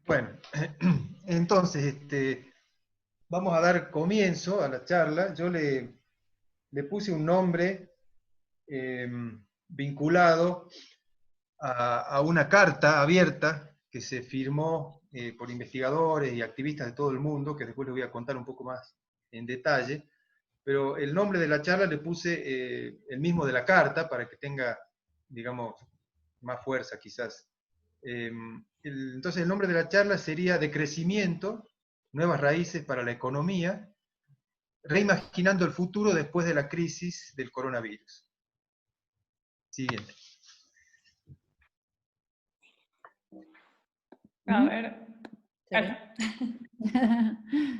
Bueno, entonces, vamos a dar comienzo a la charla. Yo le puse un nombre eh, vinculado a una carta abierta que se firmó por investigadores y activistas de todo el mundo, que después les voy a contar un poco más en detalle. Pero el nombre de la charla le puse el mismo de la carta para que tenga, digamos, más fuerza quizás. Entonces el nombre de la charla sería Decrecimiento, nuevas raíces para la economía, reimaginando el futuro después de la crisis del coronavirus. Siguiente. A ver.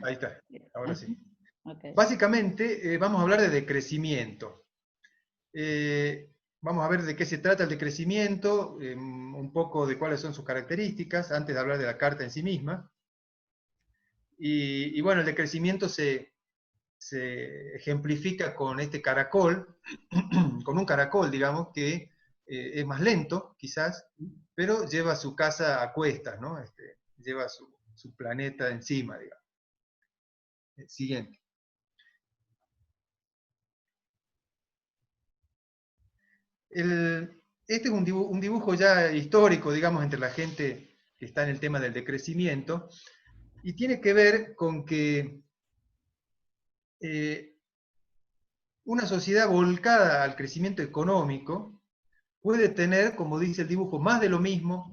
Ahí está, ahora sí. Okay. Básicamente vamos a hablar de decrecimiento. Vamos a ver de qué se trata el decrecimiento, un poco de cuáles son sus características, antes de hablar de la carta en sí misma. Y bueno, el decrecimiento se ejemplifica con este caracol, con un caracol, digamos, que es más lento, quizás, pero lleva su casa a cuestas, ¿no? Lleva su planeta encima, digamos. Siguiente. Este es un dibujo ya histórico, digamos, entre la gente que está en el tema del decrecimiento, y tiene que ver con que una sociedad volcada al crecimiento económico puede tener, como dice el dibujo, más de lo mismo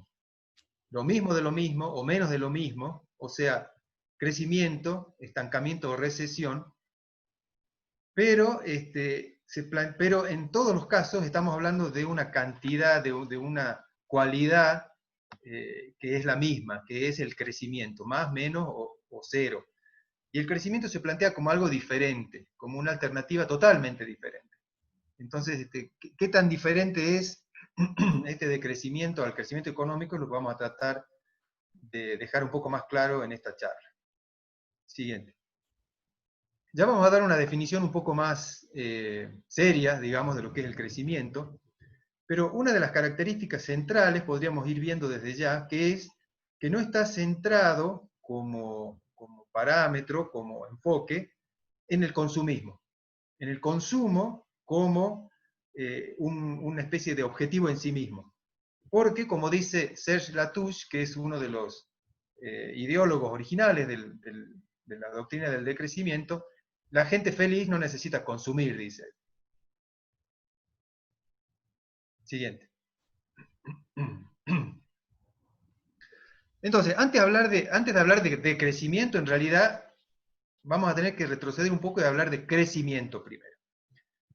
de lo mismo o menos de lo mismo, o sea, crecimiento, estancamiento o recesión, pero, pero en todos los casos estamos hablando de una cantidad, de una cualidad que es la misma, que es el crecimiento, más, menos o cero. Y el crecimiento se plantea como algo diferente, como una alternativa totalmente diferente. Entonces, ¿qué tan diferente es este decrecimiento al crecimiento económico? Es lo que vamos a tratar de dejar un poco más claro en esta charla. Siguiente. Ya vamos a dar una definición un poco más seria, digamos, de lo que es el crecimiento, pero una de las características centrales podríamos ir viendo desde ya, que es que no está centrado como parámetro, como enfoque, en el consumismo, en el consumo como una especie de objetivo en sí mismo. Porque, como dice Serge Latouche, que es uno de los ideólogos originales de la doctrina del decrecimiento, la gente feliz no necesita consumir, dice. Siguiente. Entonces, antes de hablar de crecimiento, en realidad vamos a tener que retroceder un poco y hablar de crecimiento primero.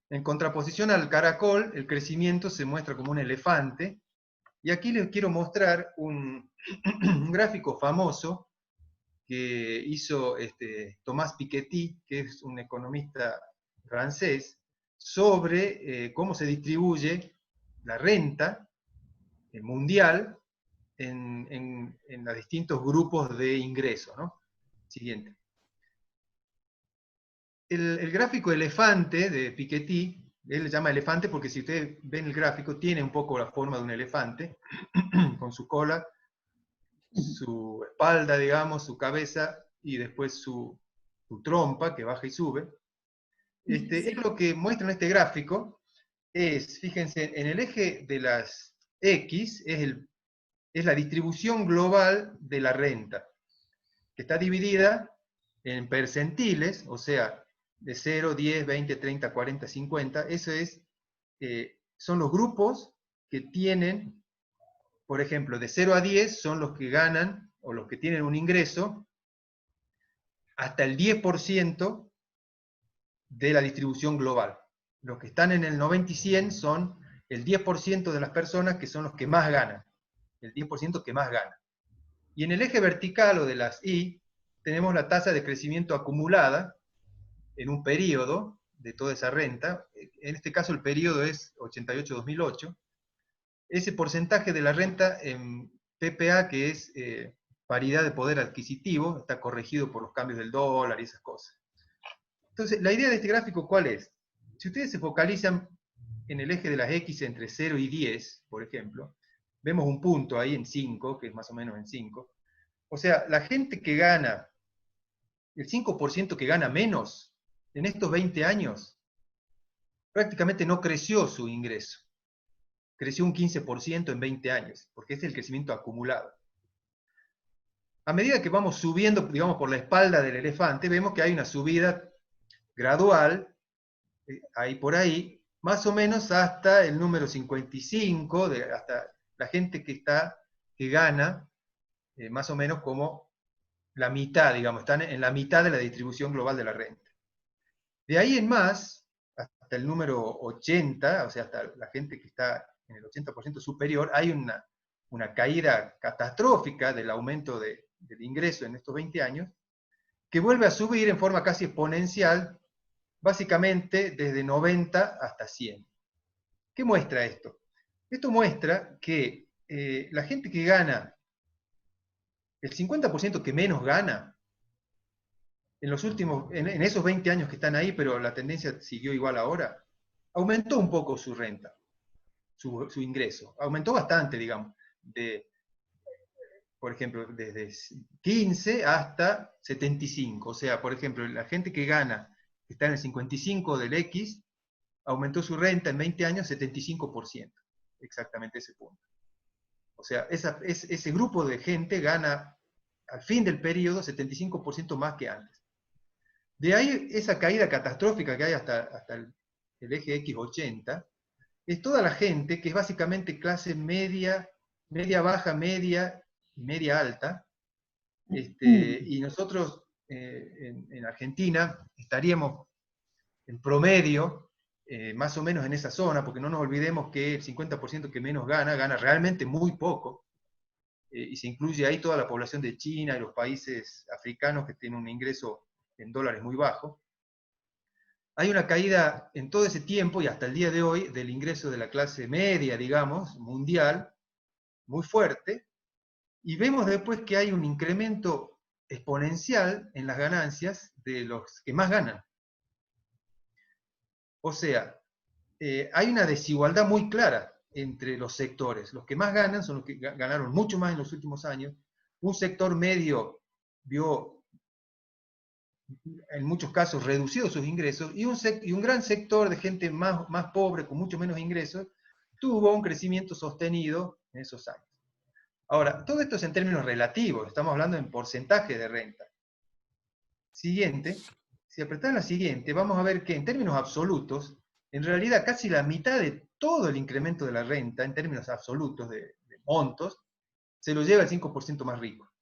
En contraposición al caracol, el crecimiento se muestra como un elefante, y aquí les quiero mostrar un gráfico famoso que hizo Thomas Piketty, que es un economista francés, sobre cómo se distribuye la renta mundial en los distintos grupos de ingresos, ¿no? Siguiente. El gráfico elefante de Piketty, él le llama elefante porque si ustedes ven el gráfico, tiene un poco la forma de un elefante, con su cola, su espalda, digamos, su cabeza, y después su trompa, que baja y sube. Sí. Es lo que muestra en este gráfico, fíjense, en el eje de las X es la distribución global de la renta, que está dividida en percentiles, o sea, de 0, 10, 20, 30, 40, 50. Eso son los grupos que tienen, por ejemplo, de 0 a 10 son los que ganan o los que tienen un ingreso hasta el 10% de la distribución global. Los que están en el 90 y 100 son el 10% de las personas que son los que más ganan, el 10% que más gana. Y en el eje vertical o de las Y tenemos la tasa de crecimiento acumulada en un periodo de toda esa renta. En este caso el periodo es 88-2008. Ese porcentaje de la renta en PPA, que es paridad de poder adquisitivo, está corregido por los cambios del dólar y esas cosas. Entonces, la idea de este gráfico, ¿cuál es? Si ustedes se focalizan en el eje de las X entre 0 y 10, por ejemplo, vemos un punto ahí en 5, que es más o menos en 5, O sea, la gente que gana, el 5% que gana menos, en estos 20 años, prácticamente no creció su ingreso. Creció un 15% en 20 años, porque es el crecimiento acumulado. A medida que vamos subiendo, digamos, por la espalda del elefante, vemos que hay una subida gradual, ahí por ahí, más o menos hasta el número 55, hasta la gente que gana, más o menos como la mitad, digamos, están en la mitad de la distribución global de la renta. De ahí en más, hasta el número 80, o sea, hasta la gente que está en el 80% superior, hay una caída catastrófica del aumento del ingreso en estos 20 años, que vuelve a subir en forma casi exponencial, básicamente desde 90 hasta 100. ¿Qué muestra esto? Esto muestra que la gente que gana, el 50% que menos gana, en esos 20 años que están ahí, pero la tendencia siguió igual ahora, aumentó un poco su renta, su ingreso. Aumentó bastante, digamos, por ejemplo, desde 15 hasta 75. O sea, por ejemplo, la gente que gana, que está en el 55 del X, aumentó su renta en 20 años 75%. Exactamente ese punto. O sea, ese grupo de gente gana al fin del periodo 75% más que antes. De ahí esa caída catastrófica que hay hasta el eje X80, es toda la gente que es básicamente clase media, media baja, media y media alta, y nosotros en Argentina estaríamos en promedio, más o menos en esa zona, porque no nos olvidemos que el 50% que menos gana realmente muy poco, y se incluye ahí toda la población de China y los países africanos que tienen un ingreso en dólares muy bajo. Hay una caída en todo ese tiempo y hasta el día de hoy del ingreso de la clase media, digamos, mundial, muy fuerte, y vemos después que hay un incremento exponencial en las ganancias de los que más ganan. O sea, hay una desigualdad muy clara entre los sectores. Los que más ganan son los que ganaron mucho más en los últimos años. Un sector medio vio en muchos casos reducido sus ingresos, y un gran sector de gente más pobre, con mucho menos ingresos, tuvo un crecimiento sostenido en esos años. Ahora, todo esto es en términos relativos, estamos hablando en porcentaje de renta. Siguiente, si apretamos la siguiente, vamos a ver que en términos absolutos, en realidad casi la mitad de todo el incremento de la renta, en términos absolutos de montos, se lo lleva el 5% más rico.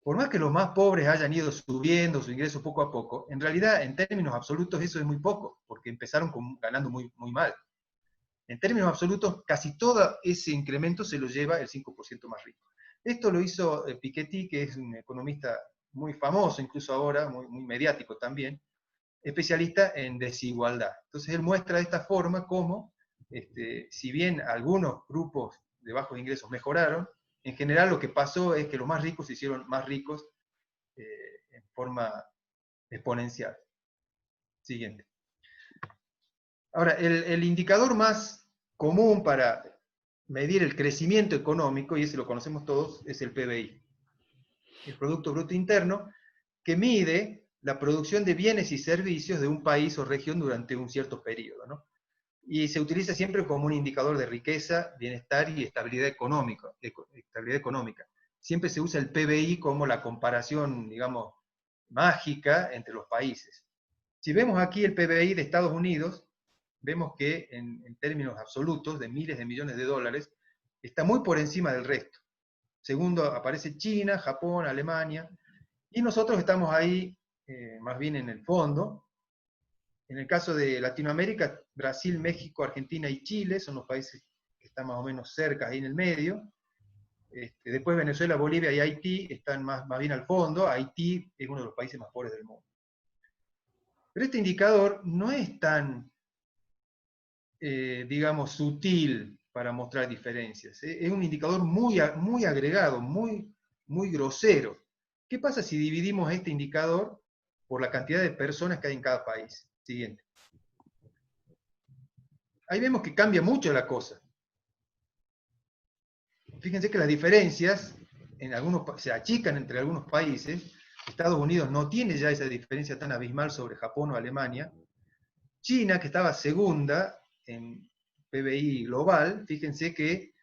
Por más que los más pobres hayan ido subiendo su ingreso poco a poco, en realidad en términos absolutos eso es muy poco, porque empezaron ganando muy, muy mal. En términos absolutos, casi todo ese incremento se lo lleva el 5% más rico. Esto lo hizo Piketty, que es un economista muy famoso, incluso ahora, muy mediático también, especialista en desigualdad. Entonces él muestra de esta forma cómo, si bien algunos grupos de bajos ingresos mejoraron, en general lo que pasó es que los más ricos se hicieron más ricos en forma exponencial. Siguiente. Ahora, el indicador más común para medir el crecimiento económico, y ese lo conocemos todos, es el PBI, el Producto Bruto Interno, que mide la producción de bienes y servicios de un país o región durante un cierto periodo, ¿no? Y se utiliza siempre como un indicador de riqueza, bienestar y estabilidad económica. Siempre se usa el PBI como la comparación, digamos, mágica entre los países. Si vemos aquí el PBI de Estados Unidos, vemos que en términos absolutos, de miles de millones de dólares, está muy por encima del resto. Segundo aparece China, Japón, Alemania, y nosotros estamos ahí más bien en el fondo. En el caso de Latinoamérica, Brasil, México, Argentina y Chile son los países que están más o menos cerca, ahí en el medio. Después Venezuela, Bolivia y Haití están más bien al fondo. Haití es uno de los países más pobres del mundo. Pero este indicador no es tan, digamos, sutil para mostrar diferencias. Es un indicador muy agregado, muy grosero. ¿Qué pasa si dividimos este indicador por la cantidad de personas que hay en cada país? Siguiente. Ahí vemos que cambia mucho la cosa. Fíjense que las diferencias se achican entre algunos países. Estados Unidos no tiene ya esa diferencia tan abismal sobre Japón o Alemania. China, que estaba segunda en PBI global, fíjense que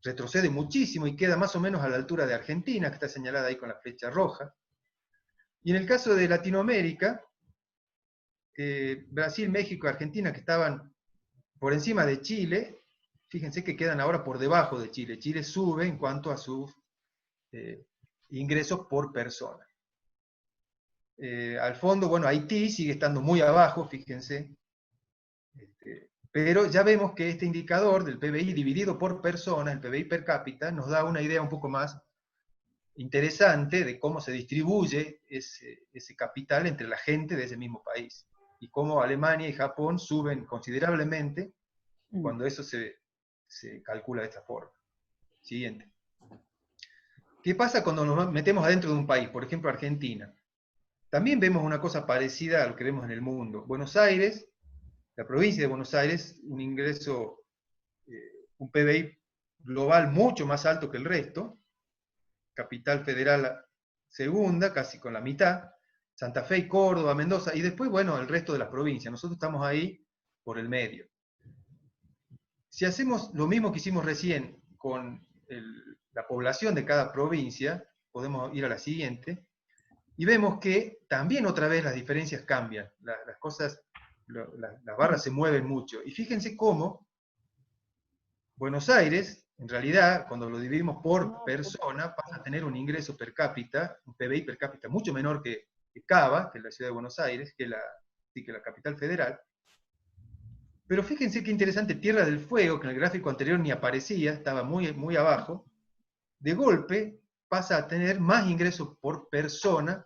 retrocede muchísimo y queda más o menos a la altura de Argentina, que está señalada ahí con la flecha roja. Y en el caso de Latinoamérica, Brasil, México y Argentina, que estaban por encima de Chile, fíjense que quedan ahora por debajo de Chile. Chile sube en cuanto a sus ingresos por persona. Al fondo, bueno, Haití sigue estando muy abajo, fíjense. Pero ya vemos que este indicador del PBI dividido por persona, el PBI per cápita, nos da una idea un poco más interesante de cómo se distribuye ese capital entre la gente de ese mismo país. Y cómo Alemania y Japón suben considerablemente cuando eso se calcula de esta forma. Siguiente. ¿Qué pasa cuando nos metemos adentro de un país? Por ejemplo, Argentina. También vemos una cosa parecida a lo que vemos en el mundo. Buenos Aires, la provincia de Buenos Aires, un ingreso, un PBI global mucho más alto que el resto. Capital Federal segunda, casi con la mitad. Santa Fe y Córdoba, Mendoza, y después, bueno, el resto de las provincias. Nosotros estamos ahí por el medio. Si hacemos lo mismo que hicimos recién con la población de cada provincia, podemos ir a la siguiente, y vemos que también otra vez las diferencias cambian, las cosas, las barras se mueven mucho. Y fíjense cómo Buenos Aires, en realidad, cuando lo dividimos por persona, pasa a tener un ingreso per cápita, un PBI per cápita mucho menor que Cava, que es la ciudad de Buenos Aires, que la capital federal. Pero fíjense qué interesante, Tierra del Fuego, que en el gráfico anterior ni aparecía, estaba muy, muy abajo, de golpe pasa a tener más ingresos por persona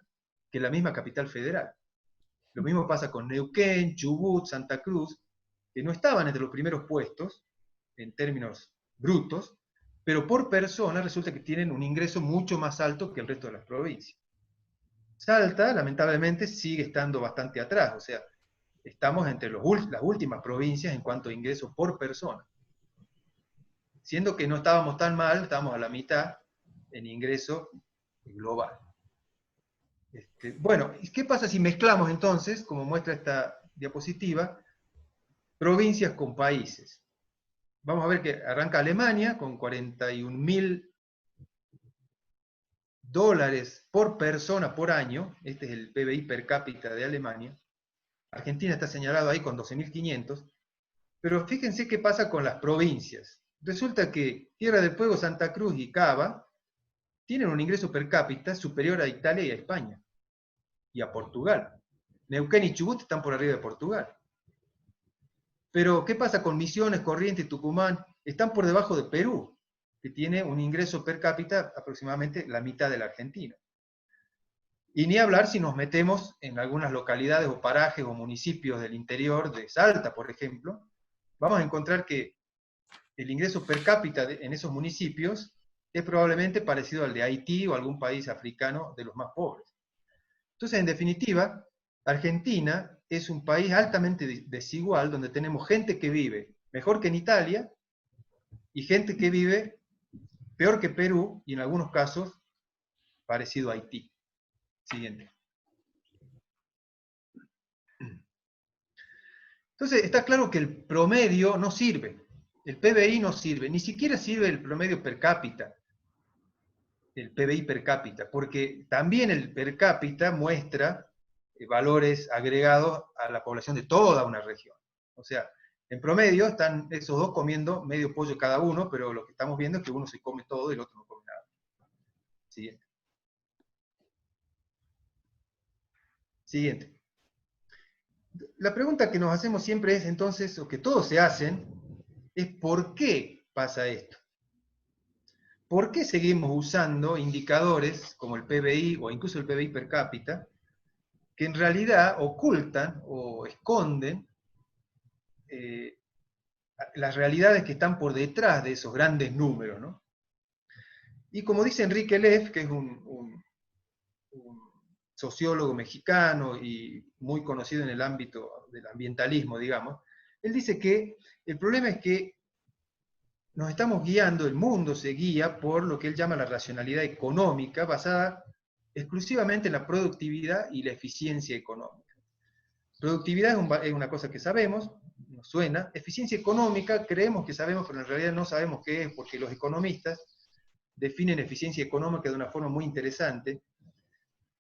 que la misma capital federal. Lo mismo pasa con Neuquén, Chubut, Santa Cruz, que no estaban entre los primeros puestos, en términos brutos, pero por persona resulta que tienen un ingreso mucho más alto que el resto de las provincias. Salta, lamentablemente, sigue estando bastante atrás, o sea, estamos entre las últimas provincias en cuanto a ingresos por persona. Siendo que no estábamos tan mal, estábamos a la mitad en ingreso global. Bueno, ¿qué pasa si mezclamos entonces, como muestra esta diapositiva, provincias con países? Vamos a ver que arranca Alemania con 41.000 dólares por persona por año. Este es el PBI per cápita de Alemania. Argentina está señalado ahí con 12.500. Pero fíjense qué pasa con las provincias. Resulta que Tierra del Fuego, Santa Cruz y Cava tienen un ingreso per cápita superior a Italia y a España. Y a Portugal. Neuquén y Chubut están por arriba de Portugal. Pero, ¿qué pasa con Misiones, Corrientes, Tucumán? Están por debajo de Perú, que tiene un ingreso per cápita aproximadamente la mitad de la Argentina. Y ni hablar si nos metemos en algunas localidades o parajes o municipios del interior de Salta, por ejemplo, vamos a encontrar que el ingreso per cápita en esos municipios es probablemente parecido al de Haití o algún país africano de los más pobres. Entonces, en definitiva, Argentina es un país altamente desigual, donde tenemos gente que vive mejor que en Italia y gente que vive peor que Perú y en algunos casos parecido a Haití. Siguiente. Entonces, está claro que el promedio no sirve, el PBI no sirve, ni siquiera sirve el promedio per cápita, el PBI per cápita, porque también el per cápita muestra valores agregados a la población de toda una región. O sea, en promedio están esos dos comiendo medio pollo cada uno, pero lo que estamos viendo es que uno se come todo y el otro no come nada. Siguiente. Siguiente. La pregunta que nos hacemos siempre es entonces, o que todos se hacen, es ¿por qué pasa esto? ¿Por qué seguimos usando indicadores como el PBI o incluso el PBI per cápita que en realidad ocultan o esconden las realidades que están por detrás de esos grandes números, ¿no? Y como dice Enrique Leff, que es un sociólogo mexicano y muy conocido en el ámbito del ambientalismo, digamos, él dice que el problema es que nos estamos guiando, el mundo se guía por lo que él llama la racionalidad económica, basada exclusivamente en la productividad y la eficiencia económica. Productividad es una cosa que sabemos, nos suena. Eficiencia económica creemos que sabemos, pero en realidad no sabemos qué es, porque los economistas definen eficiencia económica de una forma muy interesante,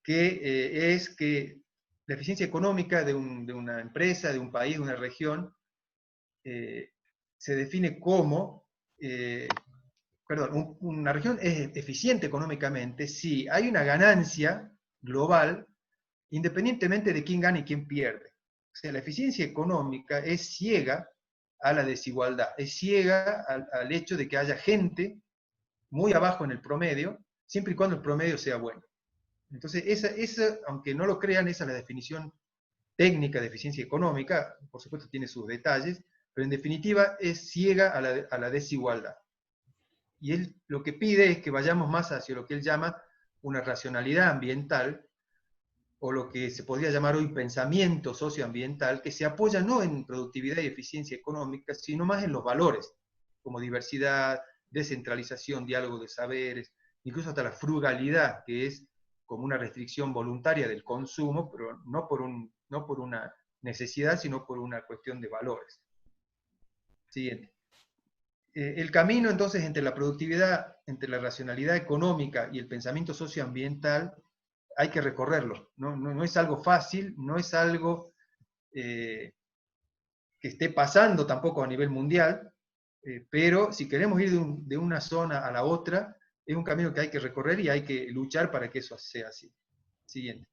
que es que la eficiencia económica de una empresa, de un país, de una región, se define como, una región es eficiente económicamente si hay una ganancia global, independientemente de quién gana y quién pierde. O sea, la eficiencia económica es ciega a la desigualdad, es ciega al hecho de que haya gente muy abajo en el promedio, siempre y cuando el promedio sea bueno. Entonces, esa, aunque no lo crean, esa es la definición técnica de eficiencia económica, por supuesto tiene sus detalles, pero en definitiva es ciega a la desigualdad. Y él lo que pide es que vayamos más hacia lo que él llama una racionalidad ambiental, o lo que se podría llamar hoy pensamiento socioambiental, que se apoya no en productividad y eficiencia económica, sino más en los valores, como diversidad, descentralización, diálogo de saberes, incluso hasta la frugalidad, que es como una restricción voluntaria del consumo, pero no por una necesidad, sino por una cuestión de valores. Siguiente. El camino entonces entre la productividad, entre la racionalidad económica y el pensamiento socioambiental, hay que recorrerlo. No es algo fácil, no es algo que esté pasando tampoco a nivel mundial, pero si queremos ir de una zona a la otra, es un camino que hay que recorrer y hay que luchar para que eso sea así. Siguiente.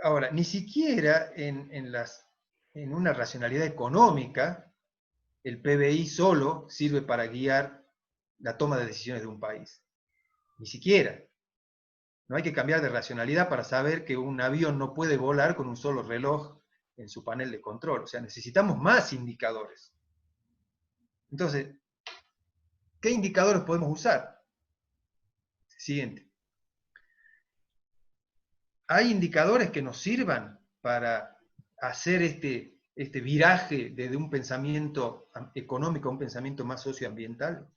Ahora, ni siquiera en una racionalidad económica, el PBI solo sirve para guiar la toma de decisiones de un país. Ni siquiera. No hay que cambiar de racionalidad para saber que un avión no puede volar con un solo reloj en su panel de control. O sea, necesitamos más indicadores. Entonces, ¿qué indicadores podemos usar? Siguiente. ¿Hay indicadores que nos sirvan para hacer este viraje desde un pensamiento económico a un pensamiento más socioambiental?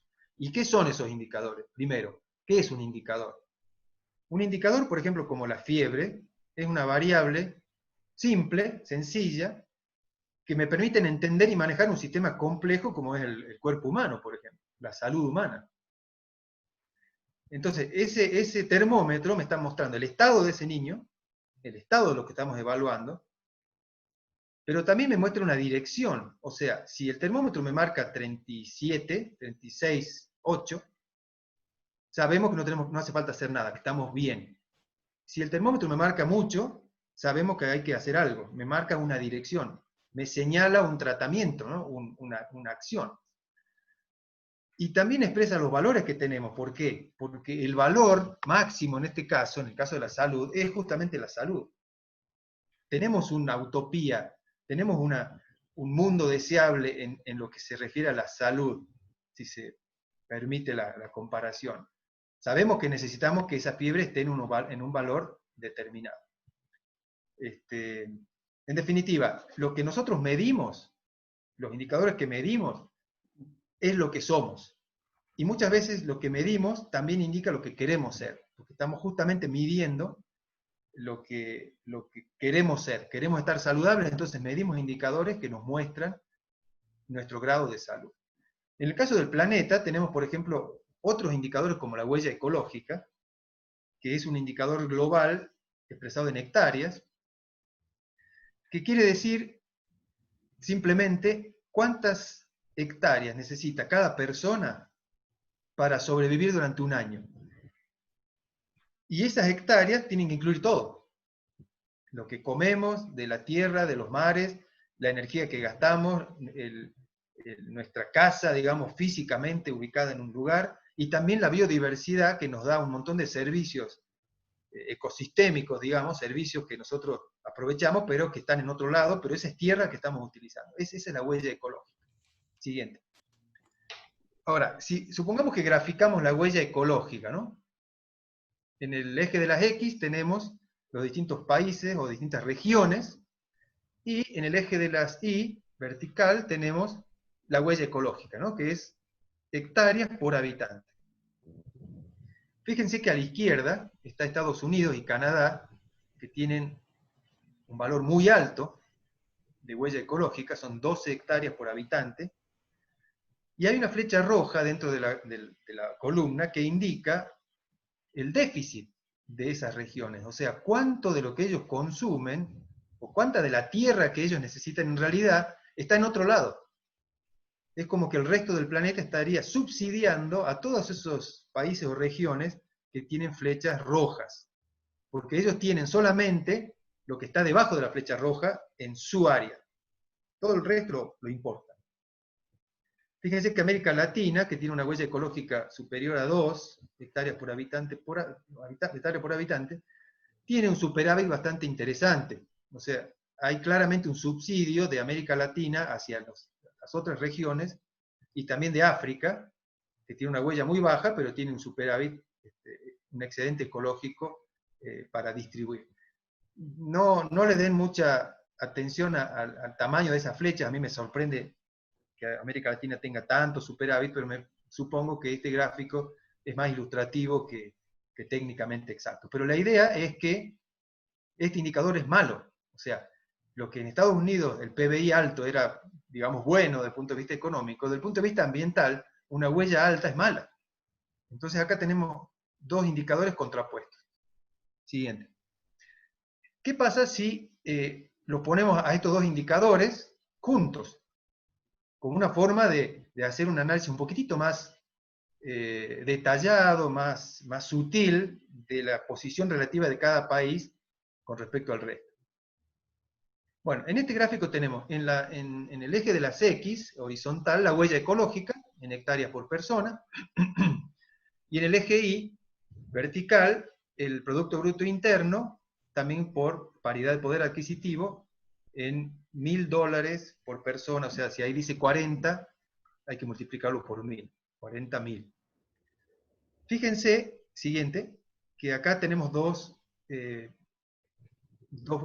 ¿Y qué son esos indicadores? Primero, ¿qué es un indicador? Un indicador, por ejemplo, como la fiebre, es una variable simple, sencilla, que me permiten entender y manejar un sistema complejo como es el cuerpo humano, por ejemplo, la salud humana. Entonces, ese termómetro me está mostrando el estado de ese niño, el estado de lo que estamos evaluando, pero también me muestra una dirección. O sea, si el termómetro me marca 37, 36, 8, sabemos que no hace falta hacer nada, que estamos bien. Si el termómetro me marca mucho, sabemos que hay que hacer algo, me marca una dirección, me señala un tratamiento, ¿no? una acción. Y también expresa los valores que tenemos. ¿Por qué? Porque el valor máximo en este caso, en el caso de la salud, es justamente la salud. Tenemos una utopía, tenemos un mundo deseable en lo que se refiere a la salud, si se permite la comparación. Sabemos que necesitamos que esa fiebre esté en un valor determinado. En definitiva, lo que nosotros medimos, los indicadores que medimos, es lo que somos. Y muchas veces lo que medimos también indica lo que queremos ser, porque estamos justamente midiendo lo que queremos ser. Queremos estar saludables, entonces medimos indicadores que nos muestran nuestro grado de salud. En el caso del planeta tenemos, por ejemplo, otros indicadores como la huella ecológica, que es un indicador global expresado en hectáreas, que quiere decir simplemente cuántas hectáreas necesita cada persona para sobrevivir durante un año. Y esas hectáreas tienen que incluir todo. Lo que comemos, de la tierra, de los mares, la energía que gastamos, nuestra casa, digamos, físicamente ubicada en un lugar, y también la biodiversidad que nos da un montón de servicios ecosistémicos, digamos, servicios que nosotros aprovechamos, pero que están en otro lado, pero esa es tierra que estamos utilizando. Esa es la huella ecológica. Siguiente. Ahora, si supongamos que graficamos la huella ecológica, ¿no? En el eje de las X tenemos los distintos países o distintas regiones, Y en el eje de las Y, vertical, tenemos la huella ecológica, ¿no? Que es hectáreas por habitante. Fíjense que a la izquierda está Estados Unidos y Canadá, que tienen un valor muy alto de huella ecológica, son 12 hectáreas por habitante, y hay una flecha roja dentro de la columna que indica el déficit de esas regiones, o sea, cuánto de lo que ellos consumen, o cuánta de la tierra que ellos necesitan en realidad, está en otro lado. Es como que el resto del planeta estaría subsidiando a todos esos países o regiones que tienen flechas rojas, porque ellos tienen solamente lo que está debajo de la flecha roja en su área. Todo el resto lo importa. Fíjense que América Latina, que tiene una huella ecológica superior a 2 hectáreas por habitante, tiene un superávit bastante interesante. O sea, hay claramente un subsidio de América Latina hacia las otras regiones, y también de África, que tiene una huella muy baja, pero tiene un superávit, un excedente ecológico para distribuir. No le den mucha atención al tamaño de esa flecha. A mí me sorprende que América Latina tenga tanto superávit, pero supongo que este gráfico es más ilustrativo que técnicamente exacto. Pero la idea es que este indicador es malo. O sea, lo que en Estados Unidos el PBI alto era, digamos, bueno desde el punto de vista económico, desde el punto de vista ambiental, una huella alta es mala. Entonces acá tenemos dos indicadores contrapuestos. Siguiente. ¿Qué pasa si los ponemos a estos dos indicadores juntos? Como una forma de hacer un análisis un poquitito más detallado, más sutil de la posición relativa de cada país con respecto al resto. Bueno, en este gráfico tenemos en el eje de las X, horizontal, la huella ecológica, en hectáreas por persona, y en el eje Y, vertical, el Producto Bruto Interno, también por paridad de poder adquisitivo, en $1.000 por persona. O sea, si ahí dice 40, hay que multiplicarlo por 1.000, 40.000. Fíjense, siguiente, que acá tenemos dos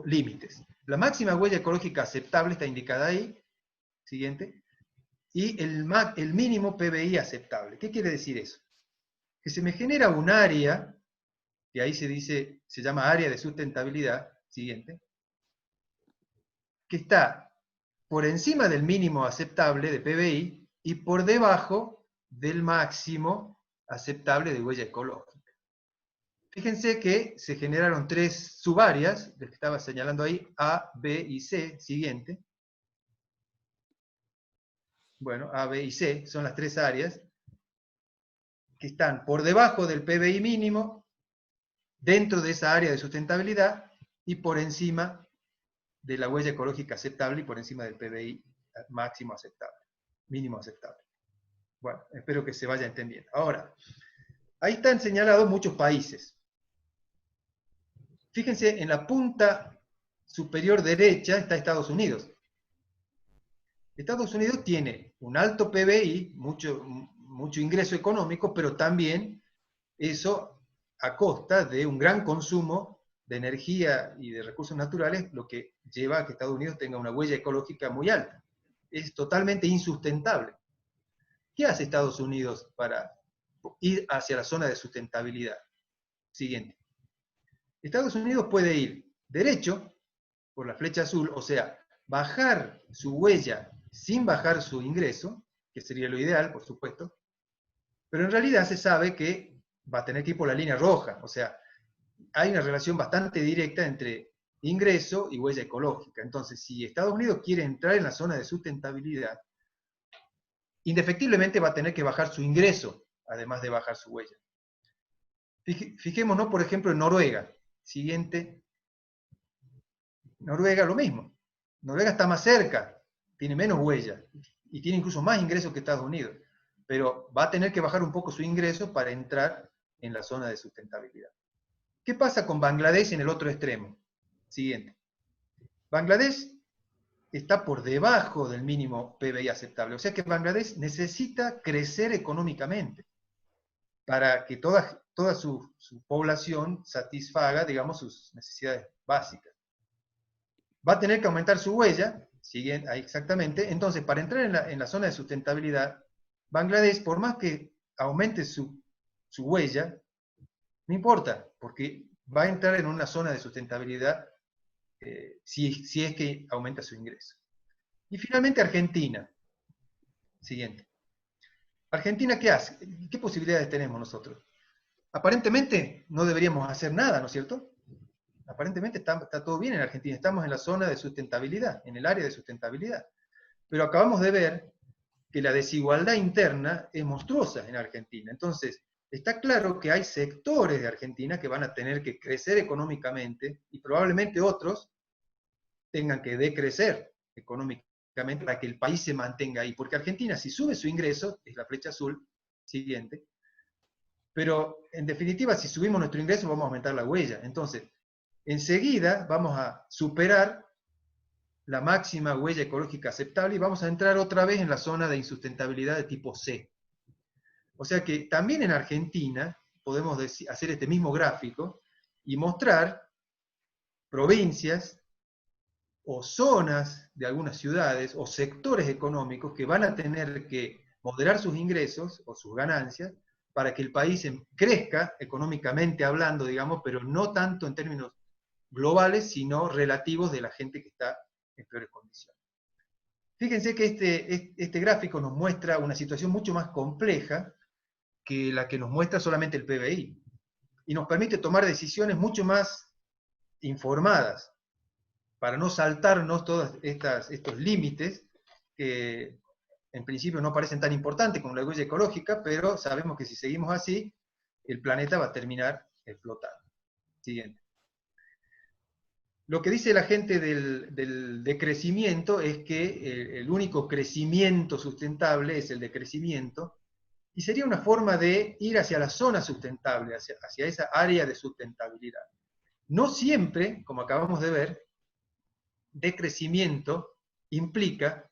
límites. La máxima huella ecológica aceptable está indicada ahí, siguiente, y el mínimo PBI aceptable. ¿Qué quiere decir eso? Que se me genera un área, que ahí se llama área de sustentabilidad, siguiente, que está por encima del mínimo aceptable de PBI y por debajo del máximo aceptable de huella ecológica. Fíjense que se generaron tres subáreas, les que estaba señalando ahí, A, B y C, siguiente. Bueno, A, B y C son las tres áreas que están por debajo del PBI mínimo, dentro de esa área de sustentabilidad, y por encima de la huella ecológica aceptable y por encima del PBI máximo aceptable, mínimo aceptable. Bueno, espero que se vaya entendiendo. Ahora, ahí están señalados muchos países. Fíjense, en la punta superior derecha está Estados Unidos. Estados Unidos tiene un alto PBI, mucho ingreso económico, pero también eso a costa de un gran consumo de energía y de recursos naturales, lo que lleva a que Estados Unidos tenga una huella ecológica muy alta. Es totalmente insustentable. ¿Qué hace Estados Unidos para ir hacia la zona de sustentabilidad? Siguiente. Estados Unidos puede ir derecho por la flecha azul, o sea, bajar su huella sin bajar su ingreso, que sería lo ideal, por supuesto, pero en realidad se sabe que va a tener que ir por la línea roja, o sea, hay una relación bastante directa entre ingreso y huella ecológica. Entonces, si Estados Unidos quiere entrar en la zona de sustentabilidad, indefectiblemente va a tener que bajar su ingreso, además de bajar su huella. Fijémonos, por ejemplo, en Noruega. Siguiente. Noruega lo mismo. Noruega está más cerca, tiene menos huella y tiene incluso más ingresos que Estados Unidos, pero va a tener que bajar un poco su ingreso para entrar en la zona de sustentabilidad. ¿Qué pasa con Bangladesh en el otro extremo? Siguiente. Bangladesh está por debajo del mínimo PBI aceptable, o sea que Bangladesh necesita crecer económicamente para que toda su población satisfaga, digamos, sus necesidades básicas. va a tener que aumentar su huella, sigue ahí exactamente. Entonces, para entrar en la zona de sustentabilidad, Bangladesh, por más que aumente su huella, no importa, porque va a entrar en una zona de sustentabilidad si es que aumenta su ingreso. Y finalmente Argentina. Siguiente. Argentina, ¿qué hace? ¿Qué posibilidades tenemos nosotros? Aparentemente no deberíamos hacer nada, ¿no es cierto? Aparentemente está todo bien en Argentina, estamos en la zona de sustentabilidad, en el área de sustentabilidad. Pero acabamos de ver que la desigualdad interna es monstruosa en Argentina. Entonces, está claro que hay sectores de Argentina que van a tener que crecer económicamente y probablemente otros tengan que decrecer económicamente para que el país se mantenga ahí. Porque Argentina, si sube su ingreso, es la flecha azul siguiente, pero en definitiva, si subimos nuestro ingreso, vamos a aumentar la huella. Entonces, enseguida vamos a superar la máxima huella ecológica aceptable y vamos a entrar otra vez en la zona de insustentabilidad de tipo C. O sea que también en Argentina podemos hacer este mismo gráfico y mostrar provincias o zonas de algunas ciudades o sectores económicos que van a tener que moderar sus ingresos o sus ganancias para que el país crezca económicamente hablando, digamos, pero no tanto en términos globales, sino relativos de la gente que está en peores condiciones. Fíjense que este gráfico nos muestra una situación mucho más compleja que la que nos muestra solamente el PBI, y nos permite tomar decisiones mucho más informadas, para no saltarnos todos estos límites que en principio no parecen tan importantes como la huella ecológica, pero sabemos que si seguimos así, el planeta va a terminar explotando. Siguiente. Lo que dice la gente del decrecimiento es que el único crecimiento sustentable es el decrecimiento, y sería una forma de ir hacia la zona sustentable, hacia esa área de sustentabilidad. No siempre, como acabamos de ver, decrecimiento implica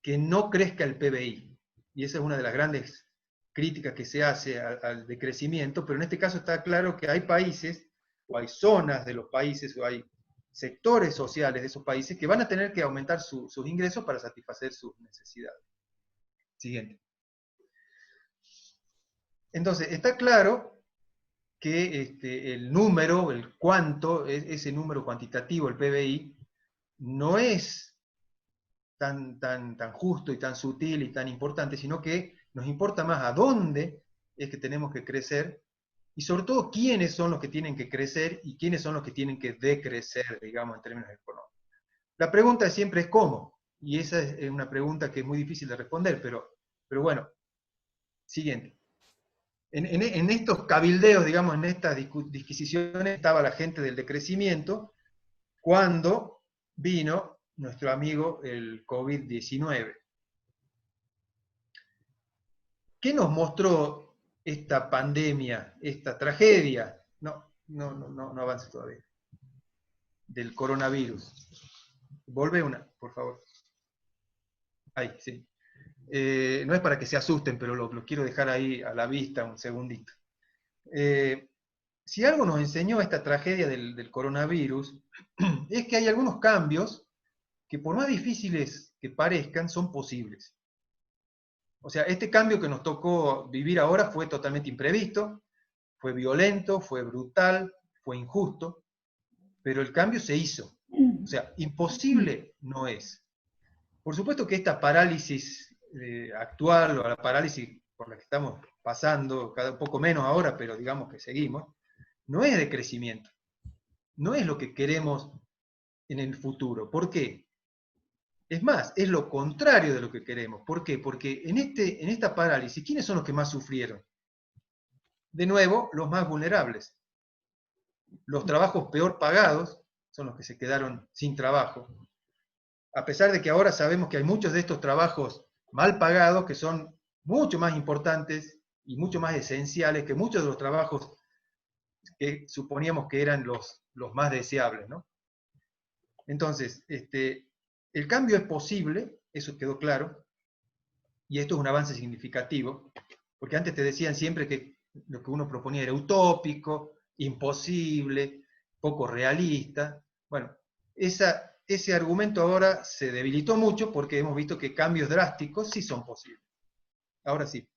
que no crezca el PBI. Y esa es una de las grandes críticas que se hace al decrecimiento, pero en este caso está claro que hay países, o hay zonas de los países, o hay sectores sociales de esos países que van a tener que aumentar sus ingresos para satisfacer sus necesidades. Siguiente. Entonces, está claro que el número, el cuánto, ese número cuantitativo, el PBI, no es tan justo y tan sutil y tan importante, sino que nos importa más a dónde es que tenemos que crecer, y sobre todo quiénes son los que tienen que crecer y quiénes son los que tienen que decrecer, digamos, en términos económicos. La pregunta siempre es cómo, y esa es una pregunta que es muy difícil de responder, pero bueno, siguiente. En estos cabildeos, digamos, en estas disquisiciones, estaba la gente del decrecimiento, cuando vino nuestro amigo el COVID-19. ¿Qué nos mostró esta pandemia, esta tragedia? No avance todavía. Del coronavirus. Volve una, por favor. Ahí, sí. No es para que se asusten, pero lo quiero dejar ahí a la vista un segundito. Si algo nos enseñó esta tragedia del coronavirus, es que hay algunos cambios que por más difíciles que parezcan, son posibles. O sea, este cambio que nos tocó vivir ahora fue totalmente imprevisto, fue violento, fue brutal, fue injusto, pero el cambio se hizo. O sea, imposible no es. Por supuesto que esta parálisis actual, o la parálisis por la que estamos pasando, cada un poco menos ahora, pero digamos que seguimos, no es de crecimiento. No es lo que queremos en el futuro. ¿Por qué? Es más, es lo contrario de lo que queremos. ¿Por qué? Porque en esta parálisis, ¿quiénes son los que más sufrieron? De nuevo, los más vulnerables. Los trabajos peor pagados son los que se quedaron sin trabajo. A pesar de que ahora sabemos que hay muchos de estos trabajos mal pagados que son mucho más importantes y mucho más esenciales que muchos de los trabajos que suponíamos que eran los más deseables, ¿no? Entonces, el cambio es posible, eso quedó claro, y esto es un avance significativo, porque antes te decían siempre que lo que uno proponía era utópico, imposible, poco realista. Bueno, esa ese argumento ahora se debilitó mucho porque hemos visto que cambios drásticos sí son posibles. Ahora sí,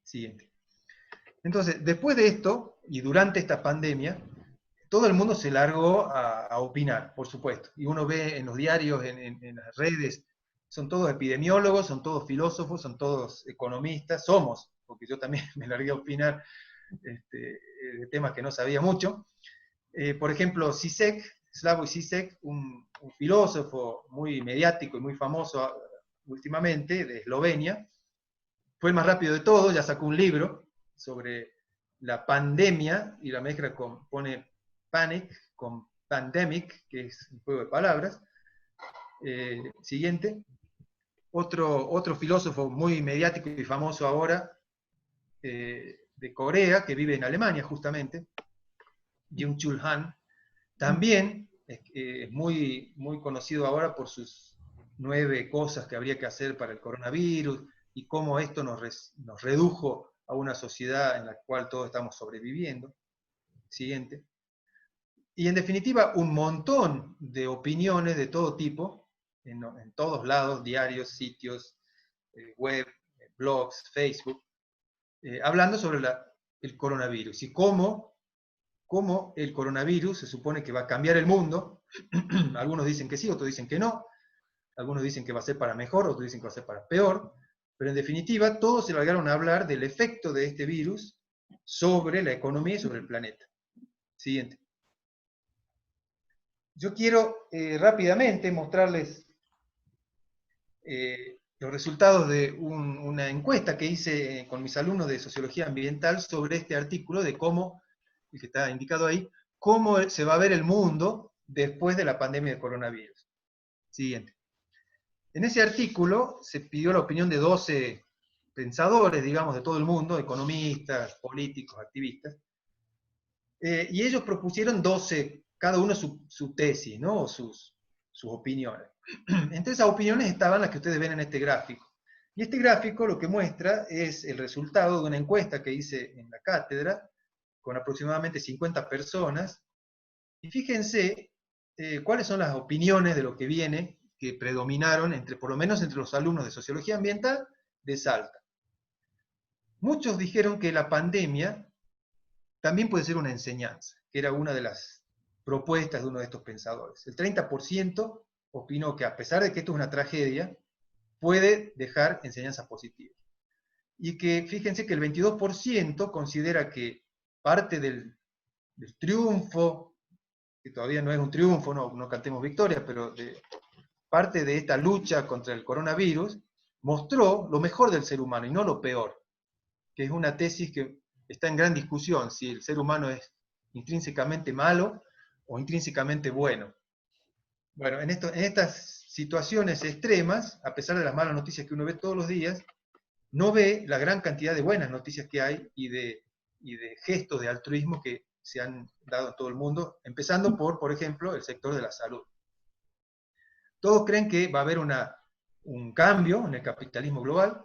siguiente. Entonces, después de esto, y durante esta pandemia, todo el mundo se largó a opinar, por supuesto. Y uno ve en los diarios, en las redes, son todos epidemiólogos, son todos filósofos, son todos economistas, somos, porque yo también me largué a opinar de temas que no sabía mucho. Por ejemplo, Zizek, Slavoj Zizek, un filósofo muy mediático y muy famoso últimamente, de Eslovenia, fue el más rápido de todos, ya sacó un libro sobre la pandemia, y la mezcla pone panic con pandemic, que es un juego de palabras. Siguiente. Otro filósofo muy mediático y famoso ahora, de Corea, que vive en Alemania justamente, Byung-Chul Han, también es muy conocido ahora por sus 9 cosas que habría que hacer para el coronavirus y cómo esto nos redujo a una sociedad en la cual todos estamos sobreviviendo. Siguiente. Y en definitiva, un montón de opiniones de todo tipo, en todos lados, diarios, sitios, web, blogs, Facebook, hablando sobre el coronavirus y cómo el coronavirus se supone que va a cambiar el mundo. Algunos dicen que sí, otros dicen que no. Algunos dicen que va a ser para mejor, otros dicen que va a ser para peor. Pero en definitiva, todos se largaron a hablar del efecto de este virus sobre la economía y sobre el planeta. Siguiente. Yo quiero rápidamente mostrarles los resultados de una encuesta que hice con mis alumnos de Sociología Ambiental sobre este artículo de cómo, el que está indicado ahí, cómo se va a ver el mundo después de la pandemia de coronavirus. Siguiente. En ese artículo se pidió la opinión de 12 pensadores, digamos, de todo el mundo, economistas, políticos, activistas, y ellos propusieron 12, cada uno su tesis, ¿no? O sus opiniones. Entre esas opiniones estaban las que ustedes ven en este gráfico. Y este gráfico lo que muestra es el resultado de una encuesta que hice en la cátedra, con aproximadamente 50 personas, y fíjense cuáles son las opiniones de lo que viene, que predominaron, por lo menos entre los alumnos de Sociología Ambiental de Salta. Muchos dijeron que la pandemia también puede ser una enseñanza, que era una de las propuestas de uno de estos pensadores. El 30% opinó que a pesar de que esto es una tragedia, puede dejar enseñanzas positivas. Y que fíjense que el 22% considera que parte del triunfo, que todavía no es un triunfo, no cantemos victoria, pero parte de esta lucha contra el coronavirus, mostró lo mejor del ser humano y no lo peor, que es una tesis que está en gran discusión, si el ser humano es intrínsecamente malo o intrínsecamente bueno. Bueno, en estas situaciones extremas, a pesar de las malas noticias que uno ve todos los días, no ve la gran cantidad de buenas noticias que hay y de gestos de altruismo que se han dado en todo el mundo, empezando por ejemplo, el sector de la salud. Todos creen que va a haber un cambio en el capitalismo global,